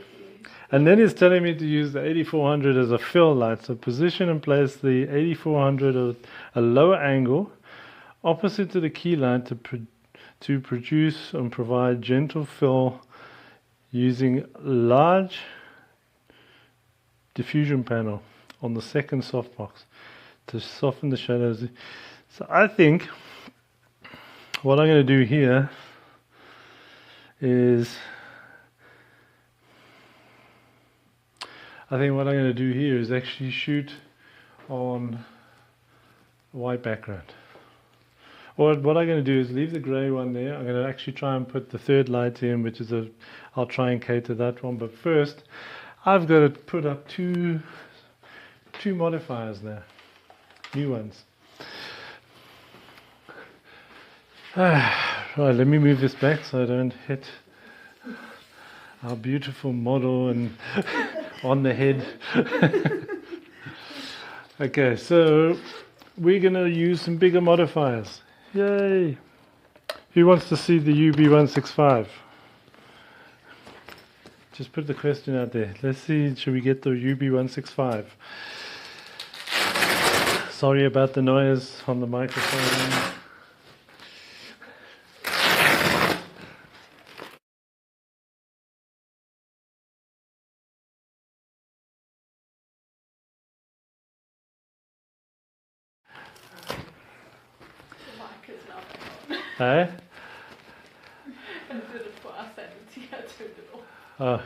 And then it's telling me to use the 8400 as a fill light. So position and place the 8400 at a lower angle, opposite to the key light to produce and provide gentle fill using large diffusion panel on the second softbox to soften the shadows. So I think what I'm going to do here is actually shoot on a white background. Or what I'm going to do is leave the grey one there. I'm going to actually try and put the third light in, which is I'll try and cater that one. But first, I've got to put up two modifiers now, new ones. Right, let me move this back so I don't hit our beautiful model and on the head. Okay, so we're going to use some bigger modifiers. Yay! Who wants to see the UB165? Just put the question out there. Let's see, should we get the UB165? Sorry about the noise on the microphone. Hey? Oh.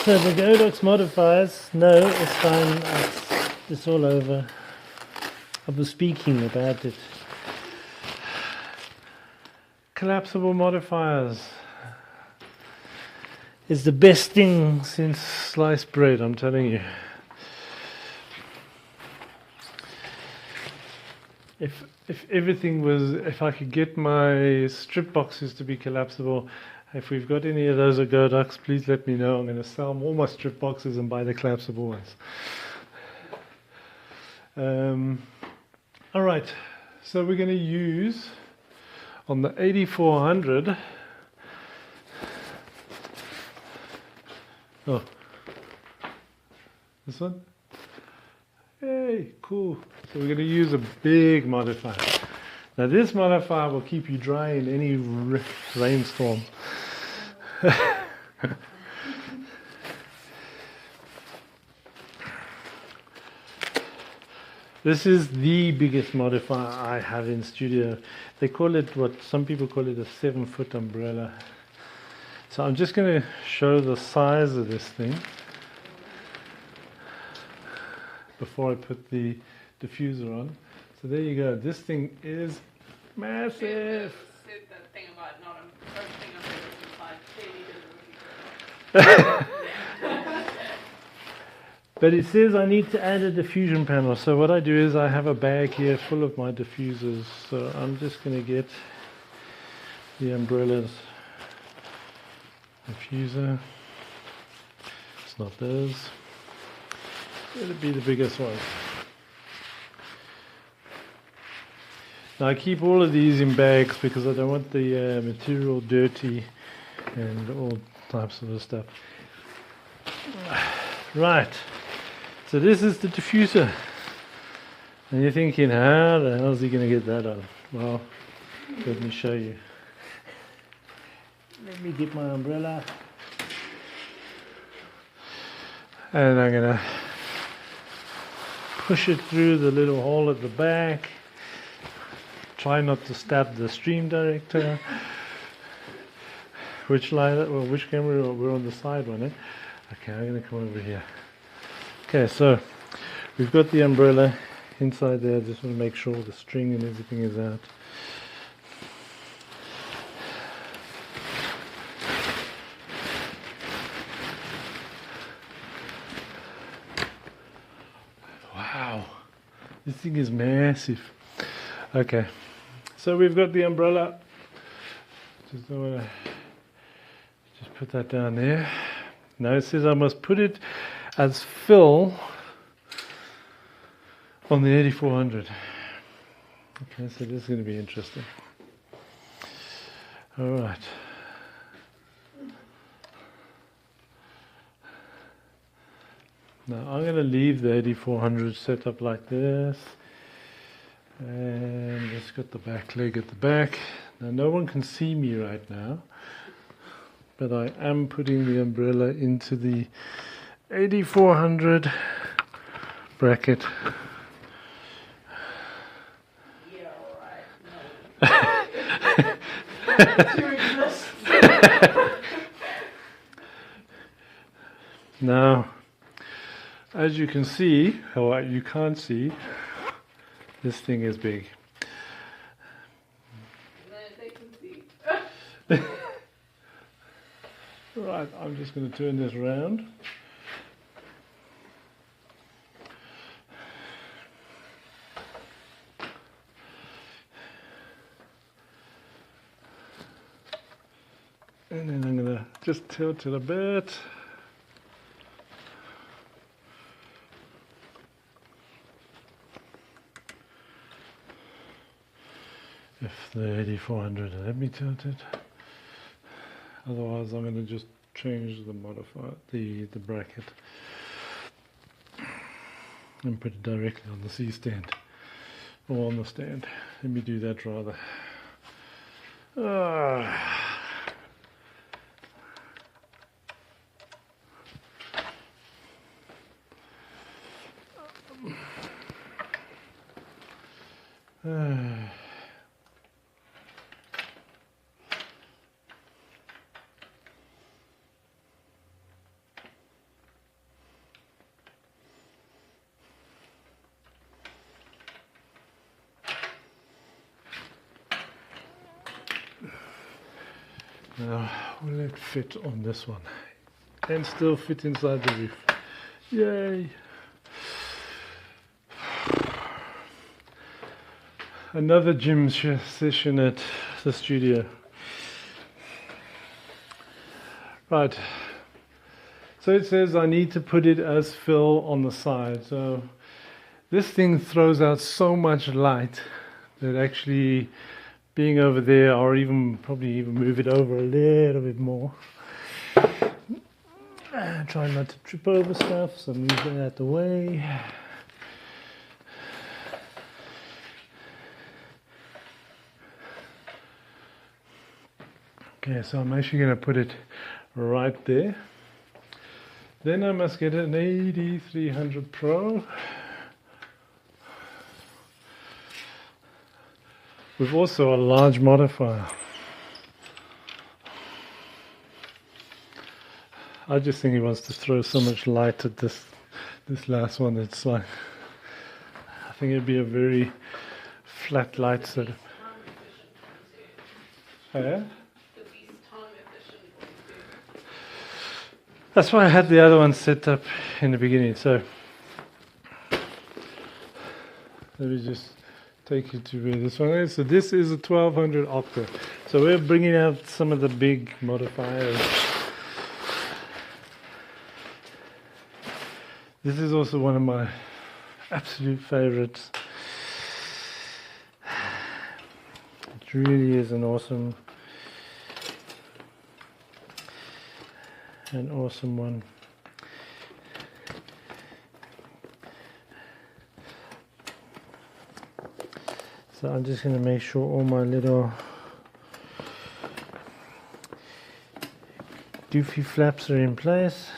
So the Godox modifiers, no, it's fine. It's all over. I was speaking about it. Collapsible modifiers is the best thing since sliced bread, I'm telling you. If I could get my strip boxes to be collapsible, if we've got any of those at Godox, please let me know. I'm going to sell all my strip boxes and buy the collapsible ones. Alright, so we're going to use on the 8400. Oh, this one? Hey, cool. So we're going to use a big modifier. Now this modifier will keep you dry in any rainstorm. This is the biggest modifier I have in studio. They call it what some people call it a 7-foot umbrella. So I'm just going to show the size of this thing. before I put the diffuser on. So there you go. This thing is massive. Said that thing about not posting on the inside. But it says I need to add a diffusion panel. So what I do is I have a bag here full of my diffusers. So I'm just going to get the umbrellas diffuser. It's not those. It'll be the biggest one. Now I keep all of these in bags because I don't want the material dirty and all types of stuff. Right. So this is the diffuser. And you're thinking, how the hell is he going to get that on? Well, let me show you. Let me get my umbrella. And I'm going to push it through the little hole at the back. Try not to stab the stream director. Which light? Well, which camera? We're on the side one, eh? Okay, I'm going to come over here. Okay, so we've got the umbrella inside there. Just want to make sure the string and everything is out. Wow, this thing is massive. Okay, so we've got the umbrella. Just want to put that down there. Now it says I must put it as fill on the 8400. Okay, so this is going to be interesting. All right. Now I'm going to leave the 8400 set up like this. And just got the back leg at the back. Now no one can see me right now, but I am putting the umbrella into the 8400 bracket. Yeah, alright. No. Now, as you can see, or you can't see, this thing is big. No, they can see. Right, I'm just going to turn this around. And then I'm going to just tilt it a bit. If the 8400 let me tilt it. Otherwise I'm going to just change the modifier, the bracket, and put it directly on the C stand, or on the stand. Let me do that rather. Now, will it fit on this one? And still fit inside the roof. Yay! Another gym session at the studio. Right. So it says I need to put it as fill on the side. So this thing throws out so much light that actually being over there, or even probably even move it over a little bit more. Try not to trip over stuff, so move that out the way. Okay, so I'm actually going to put it right there. Then I must get an AD300Pro. With also a large modifier. I just think he wants to throw so much light at this last one. It's like think it'd be a very flat light setup. Oh, yeah? That's why I had the other one set up in the beginning. So let me just take you to where this one is. So this is a 1200 octa. So we're bringing out some of the big modifiers. This is also one of my absolute favorites. It really is an awesome one. So I'm just going to make sure all my little doofy flaps are in place.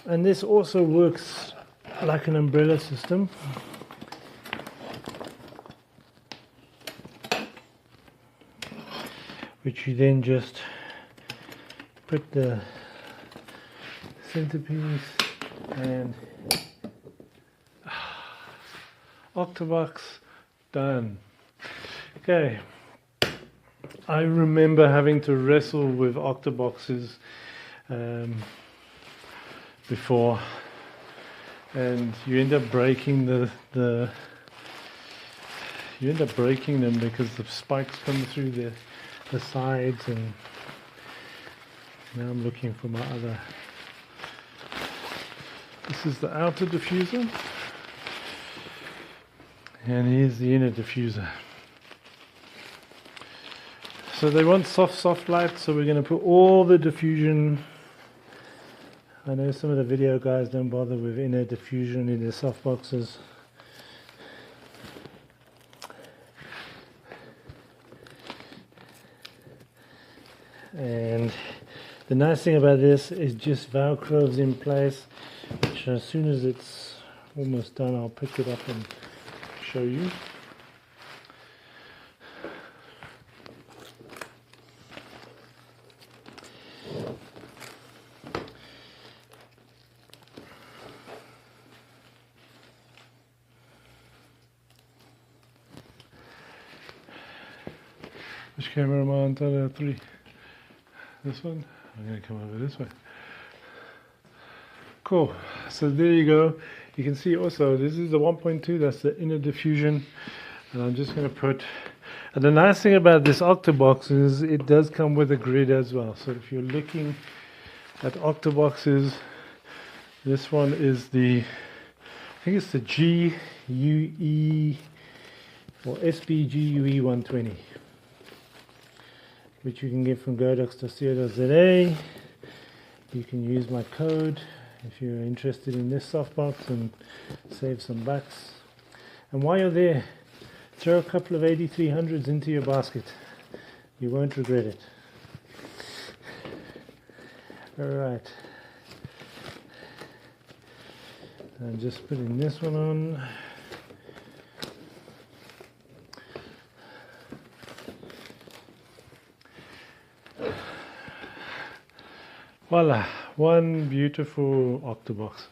And this also works like an umbrella system. Which you then just put the centerpiece and octabox done. Okay, I remember having to wrestle with octaboxes before, and you end up breaking you end up breaking them because the spikes come through the sides, and now I'm looking for my other. This is the outer diffuser, and here's the inner diffuser. So they want soft light, so we're going to put all the diffusion. I know some of the video guys don't bother with inner diffusion in their softboxes. And the nice thing about this is just velcros in place, which as soon as it's almost done, I'll pick it up and show you. Which camera am I on? 3. This one? I'm going to come over this way. Cool. So there you go. You can see also this is the 1.2, that's the inner diffusion. And I'm just going to put, and the nice thing about this octabox is it does come with a grid as well. So if you're looking at octaboxes, this one is the, I think it's the GUE or SBGUE 120. Which you can get from Godox.co.za. You can use my code if you're interested in this softbox and save some bucks. And while you're there, throw a couple of AD300s into your basket. You won't regret it. Alright. I'm just putting this one on. Voila, one beautiful octabox.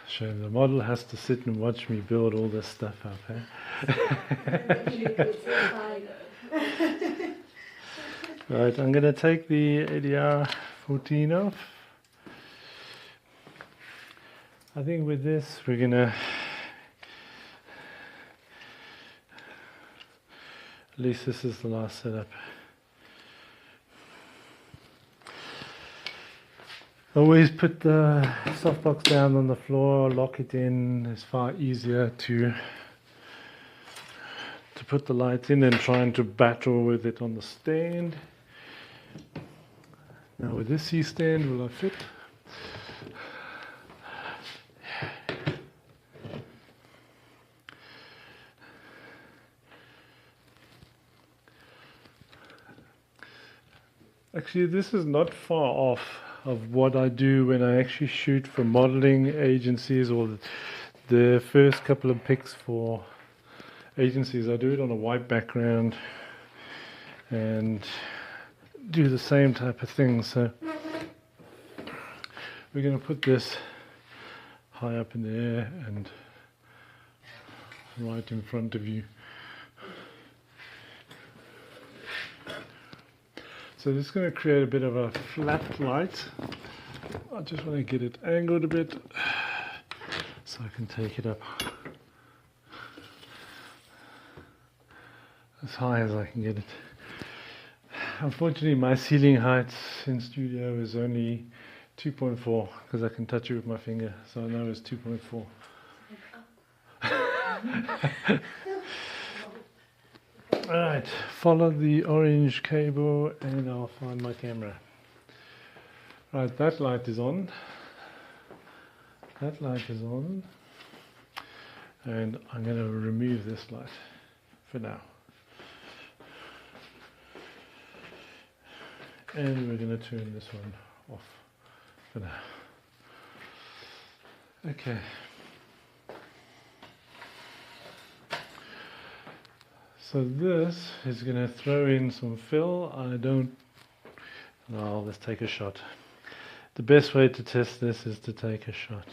Shame the model has to sit and watch me build all this stuff up, Right, I'm going to take the ADR14 off. I think with this we're going to at least this is the last setup. Always put the softbox down on the floor, lock it in. It's far easier to put the lights in than trying to battle with it on the stand. Now with this C-stand, will I fit? Actually, this is not far off of what I do when I actually shoot for modeling agencies or the first couple of pics for agencies. I do it on a white background, and do the same type of thing. So we're going to put this high up in the air and right in front of you. So this is going to create a bit of a flat light. I just want to get it angled a bit so I can take it up as high as I can get it. Unfortunately, my ceiling height in studio is only 2.4 because I can touch it with my finger, so I know it's 2.4. Alright, follow the orange cable and I'll find my camera. Right, that light is on. That light is on. And I'm going to remove this light for now. And we're going to turn this one off for now. Okay. So this is going to throw in some fill. Let's take a shot. The best way to test this is to take a shot.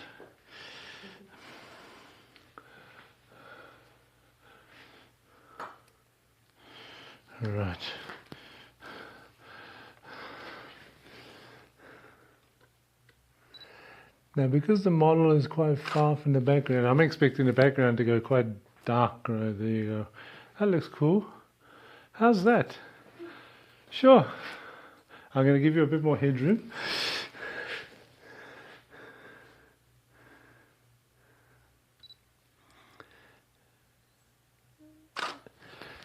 Right. Now, because the model is quite far from the background, I'm expecting the background to go quite dark. Right, there you go. That looks cool. How's that? Sure. I'm going to give you a bit more headroom.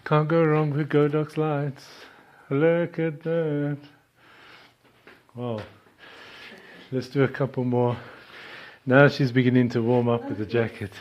Can't go wrong with Godox lights. Look at that. Wow. Let's do a couple more. Now she's beginning to warm up with the jacket.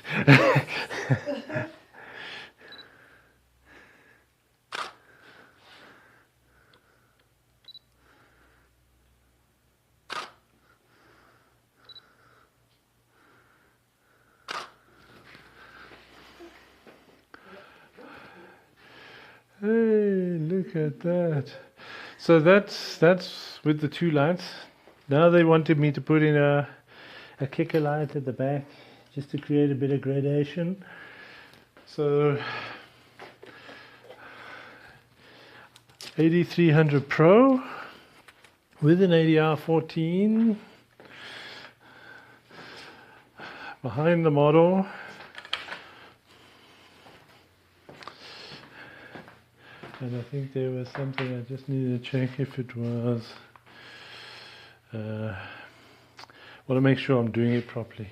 Hey, look at that. So that's with the two lights. Now they wanted me to put in a kicker light at the back just to create a bit of gradation. So AD300Pro with an ADR14 behind the model. And I think there was something I just needed to check if it was. Want to make sure I'm doing it properly.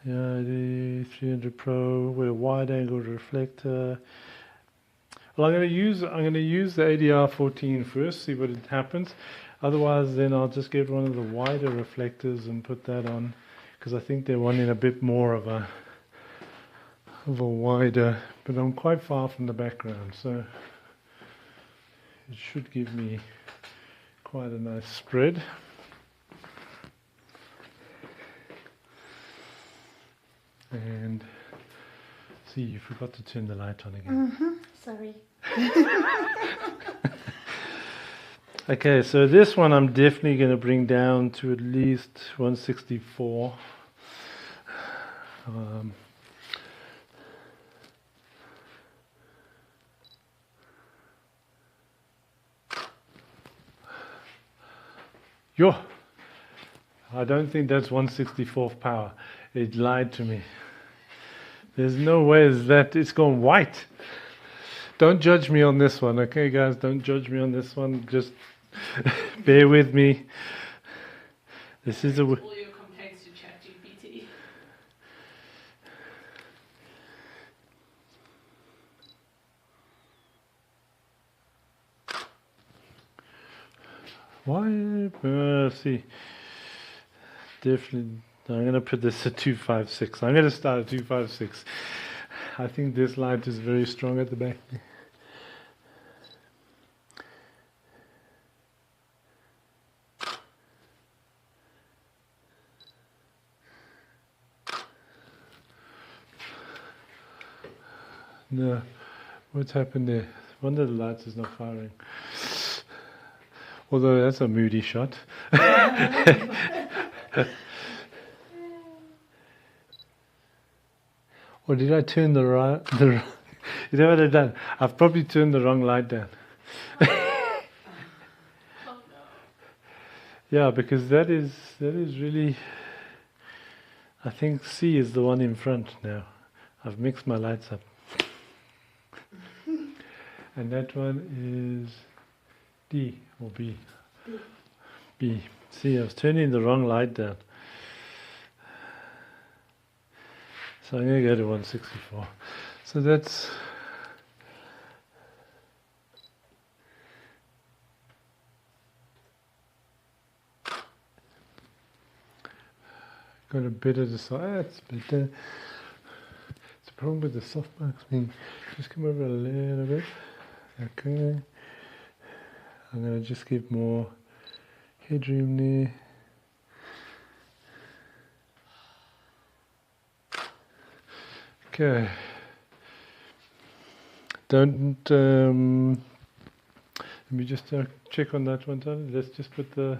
Yeah, the 300 Pro with a wide-angle reflector. Well, I'm going to use the ADR14 first, see what it happens. Otherwise, then I'll just get one of the wider reflectors and put that on, because I think they're wanting a bit more of a wider, but I'm quite far from the background, so it should give me quite a nice spread. And see, you forgot to turn the light on again. Sorry. Okay, so this one I'm definitely going to bring down to at least 164. Yo, I don't think that's 1/64th power. It lied to me. There's no way it's gone white. Don't judge me on this one, okay, guys? Don't judge me on this one. Just bear with me. This is all your complaints to ChatGPT. Why? See, definitely. I'm going to put this at 256. I'm going to start at 256. I think this light is very strong at the back. No, what's happened there? Wonder the lights is not firing. Although that's a moody shot. Or did I turn the right? You know what I've done? I've probably turned the wrong light down. Oh no. Yeah, because that is really. I think C is the one in front now. I've mixed my lights up. And that one is D or B. B. See, I was turning the wrong light down. So I'm going to go to 164. So that's... got a bit of the side, that's better. It's a problem with the softbox. Just come over a little bit. Okay. I'm going to just give more headroom there. Okay. Don't. Let me just check on that one, Tony. Let's just put the.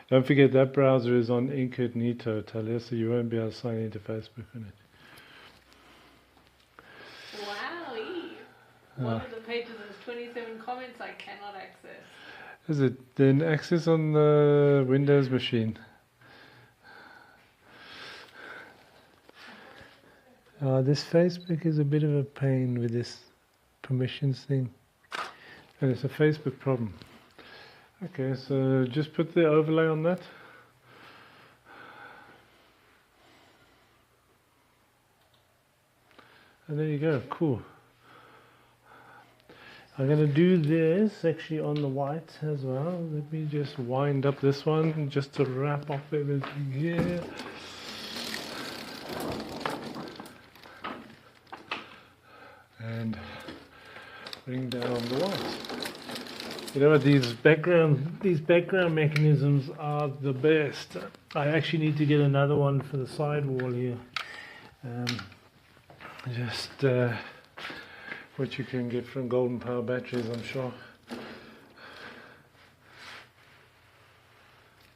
Don't forget that browser is on incognito, Talia, so you won't be able to sign into Facebook on it. Wow, one of the pages has 27 comments I cannot access. Is it then access on the Windows machine? This Facebook is a bit of a pain with this permissions thing. And it's a Facebook problem. Okay, so just put the overlay on that. And there you go, cool. I'm going to do this actually on the white as well. Let me just wind up this one just to wrap up everything here. And bring down the white. You know what, these background mechanisms are the best. I actually need to get another one for the sidewall here. Just what you can get from Golden Power batteries, I'm sure.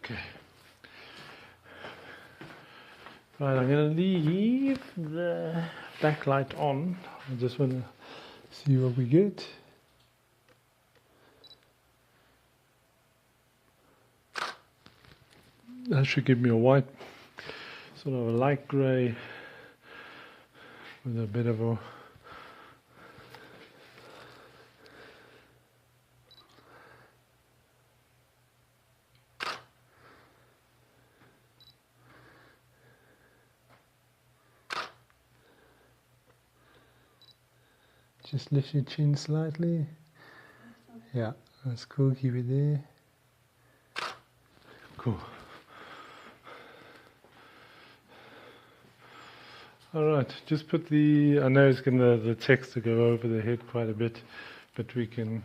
Okay. Right, I'm going to leave the backlight on. I just want to see what we get. That should give me a white, sort of a light grey with a bit of a just lift your chin slightly. Yeah, that's cool, keep it there. Cool. Alright, just put the, I know it's going to, the text to go over the head quite a bit, but we can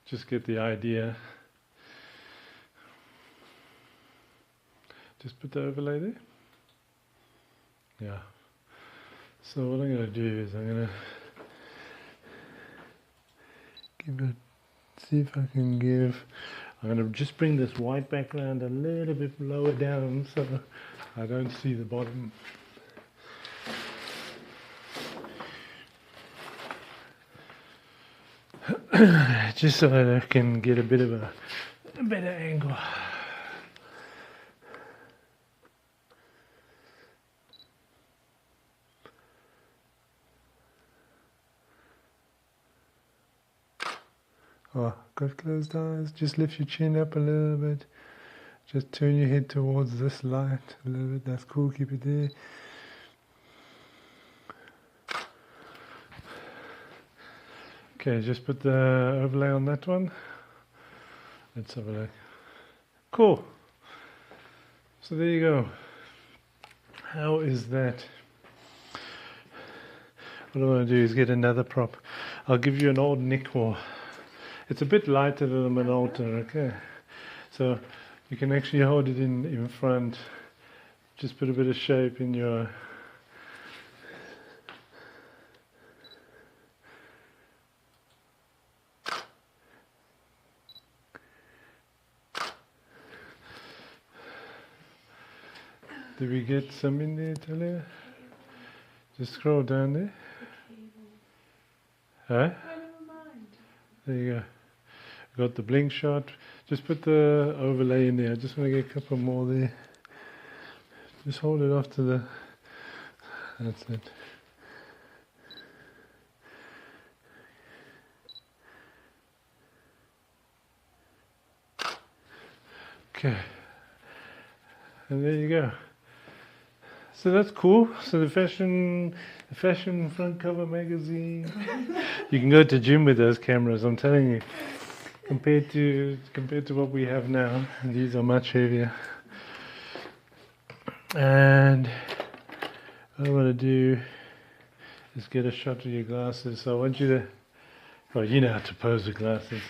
just get the idea. Just put the overlay there. Yeah. So what I'm going to do is I'm going to give it, see if I can give, I'm going to just bring this white background a little bit lower down so I don't see the bottom. Just so that I can get a bit of a better angle. Oh, got closed eyes. Just lift your chin up a little bit. Just turn your head towards this light a little bit. That's cool. Keep it there. Okay, just put the overlay on that one. Let's have a look. Cool. So there you go. How is that? What I want to do is get another prop. I'll give you an old nickel. It's a bit lighter than an altar, okay? So you can actually hold it in front. Just put a bit of shape in your Did we get some in there, Talia? Just scroll down there. Huh? Oh, never mind. There you go. Got the blink shot. Just put the overlay in there. I just want to get a couple more there. Just hold it off to the... That's it. Okay. And there you go. So that's cool. So the fashion front cover magazine. You can go to gym with those cameras, I'm telling you. Compared to what we have now, these are much heavier. And what I want to do is get a shot of your glasses. So I want you to, well, you know how to pose with glasses.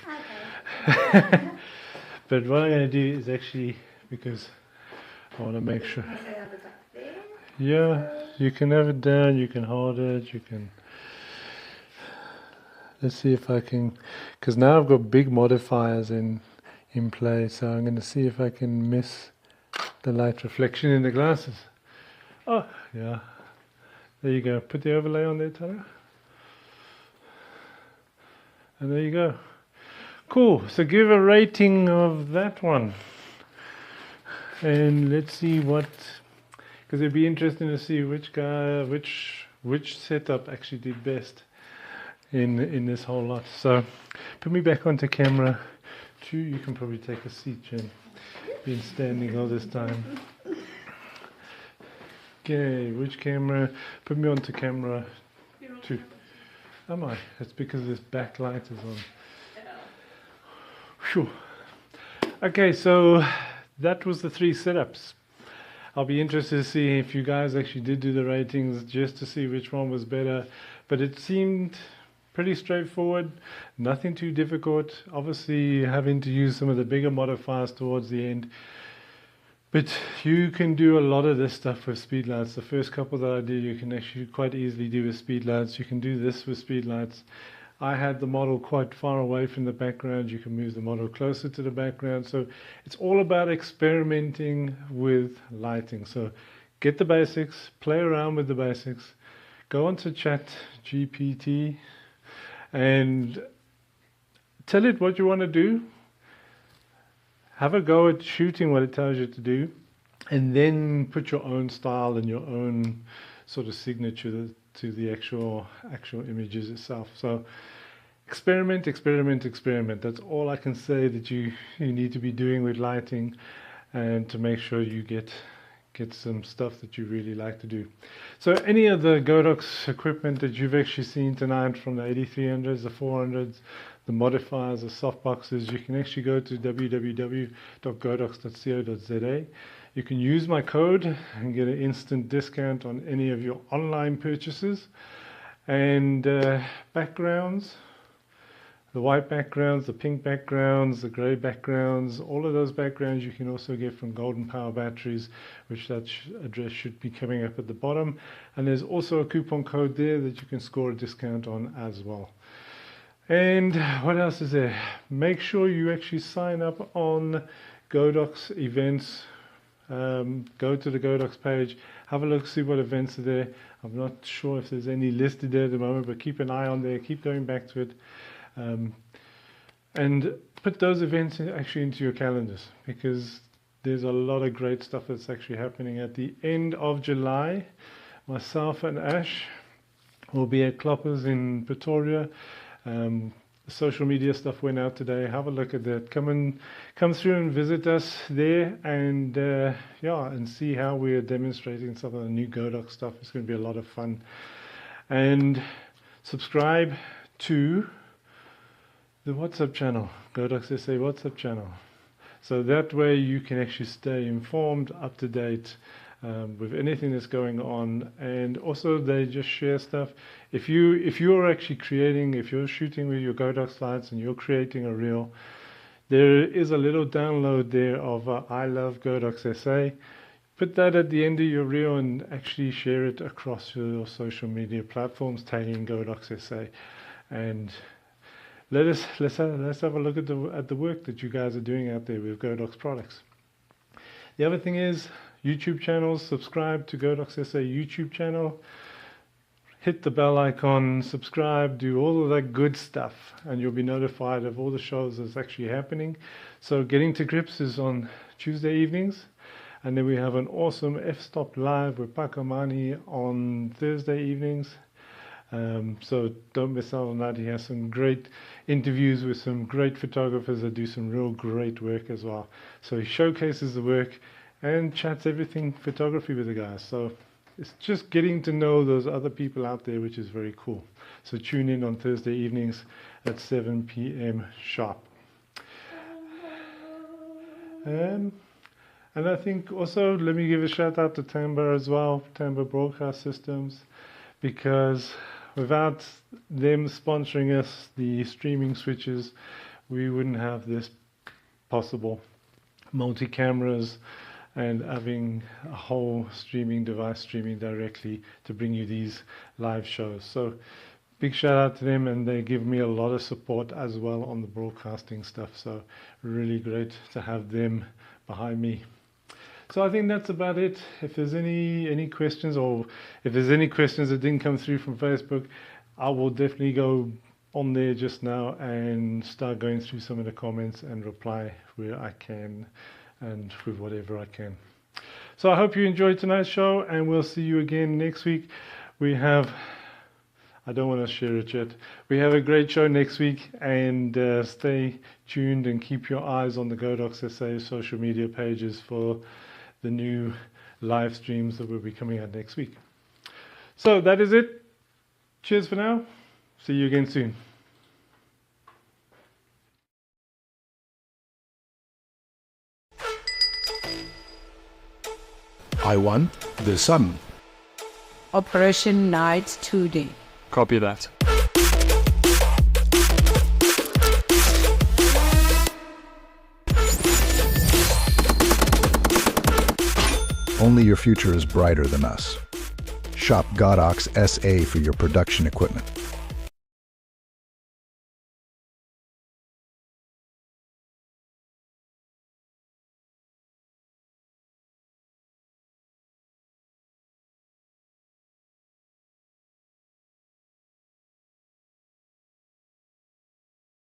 Okay. But what I'm going to do is actually, because I want to make sure. I have it up there. Yeah, you can have it down, you can hold it, you can... Let's see if I can, because now I've got big modifiers in play, so I'm going to see if I can miss the light reflection in the glasses. Oh, yeah. There you go. Put the overlay on there, Tyler. And there you go. Cool. So give a rating of that one. And let's see what, because it'd be interesting to see which guy, which setup actually did best in this whole lot. So put me back onto camera 2. You can probably take a seat, Jen. Been standing all this time. Okay, which camera? Put me onto camera You're on 2. camera. Am I? It's because this backlight is on. Yeah. Phew. Okay, so that was the 3 setups. I'll be interested to see if you guys actually did do the ratings just to see which one was better. But it seemed pretty straightforward, nothing too difficult. Obviously having to use some of the bigger modifiers towards the end. But you can do a lot of this stuff with speedlights. The first couple that I did, you can actually quite easily do with speedlights. You can do this with speedlights. I had the model quite far away from the background. You can move the model closer to the background. So it's all about experimenting with lighting. So get the basics, play around with the basics, go onto ChatGPT and tell it what you want to do. Have a go at shooting what it tells you to do, and then put your own style and your own sort of signature to the actual images itself. So experiment, experiment, experiment. That's all I can say that you need to be doing with lighting, and to make sure you get some stuff that you really like to do. So any of the Godox equipment that you've actually seen tonight, from the AD300s, the 400s, the modifiers, the softboxes, you can actually go to www.godox.co.za. You can use my code and get an instant discount on any of your online purchases. And backgrounds, the white backgrounds, the pink backgrounds, the grey backgrounds, all of those backgrounds you can also get from Golden Power batteries, which that address should be coming up at the bottom. And there's also a coupon code there that you can score a discount on as well. And what else is there? Make sure you actually sign up on Godox events. Go to the Godox page, have a look, see what events are there. I'm not sure if there's any listed there at the moment, but keep an eye on there, keep going back to it. And put those events actually into your calendars, because there's a lot of great stuff that's actually happening at the end of July. Myself and Ash will be at Kloppers in Pretoria. The social media stuff went out today. Have a look at that. Come through and visit us there, and and see how we're demonstrating some of the new Godox stuff. It's going to be a lot of fun. And subscribe to the WhatsApp channel, Godox SA WhatsApp channel. So that way you can actually stay informed, up to date with anything that's going on. And also they just share stuff. If you're actually creating, if you're shooting with your Godox lights and you're creating a reel, there is a little download there of I love Godox SA. Put that at the end of your reel and actually share it across your social media platforms, tagging Godox SA. And let's have a look at the work that you guys are doing out there with Godox products. The other thing is YouTube channels. Subscribe to Godox SA YouTube channel. Hit the bell icon, subscribe, do all of that good stuff, and you'll be notified of all the shows that's actually happening. So Getting to Grips is on Tuesday evenings, and then we have an awesome F-Stop Live with Pakamani on Thursday evenings. So don't miss out on that. He has some great interviews with some great photographers that do some real great work as well. So he showcases the work and chats everything photography with the guys. So it's just getting to know those other people out there, which is very cool. So tune in on Thursday evenings at 7 p.m. sharp. And I think also, let me give a shout out to Tamba as well, Tamba Broadcast Systems, because without them sponsoring us, the streaming switches, we wouldn't have this possible. Multi-cameras, and having a whole streaming device streaming directly to bring you these live shows. So big shout out to them, and they give me a lot of support as well on the broadcasting stuff. So really great to have them behind me. So I think that's about it. If there's any questions, or if there's any questions that didn't come through from Facebook, I will definitely go on there just now and start going through some of the comments and reply where I can and with whatever I can. So I hope you enjoyed tonight's show, and we'll see you again next week. We have, I don't want to share it yet, we have a great show next week, and stay tuned and keep your eyes on the Godox SA social media pages for the new live streams that will be coming out next week. So that is it. Cheers for now. See you again soon. I want the sun. Operation Night 2D. Copy that. Only your future is brighter than us. Shop Godox SA for your production equipment.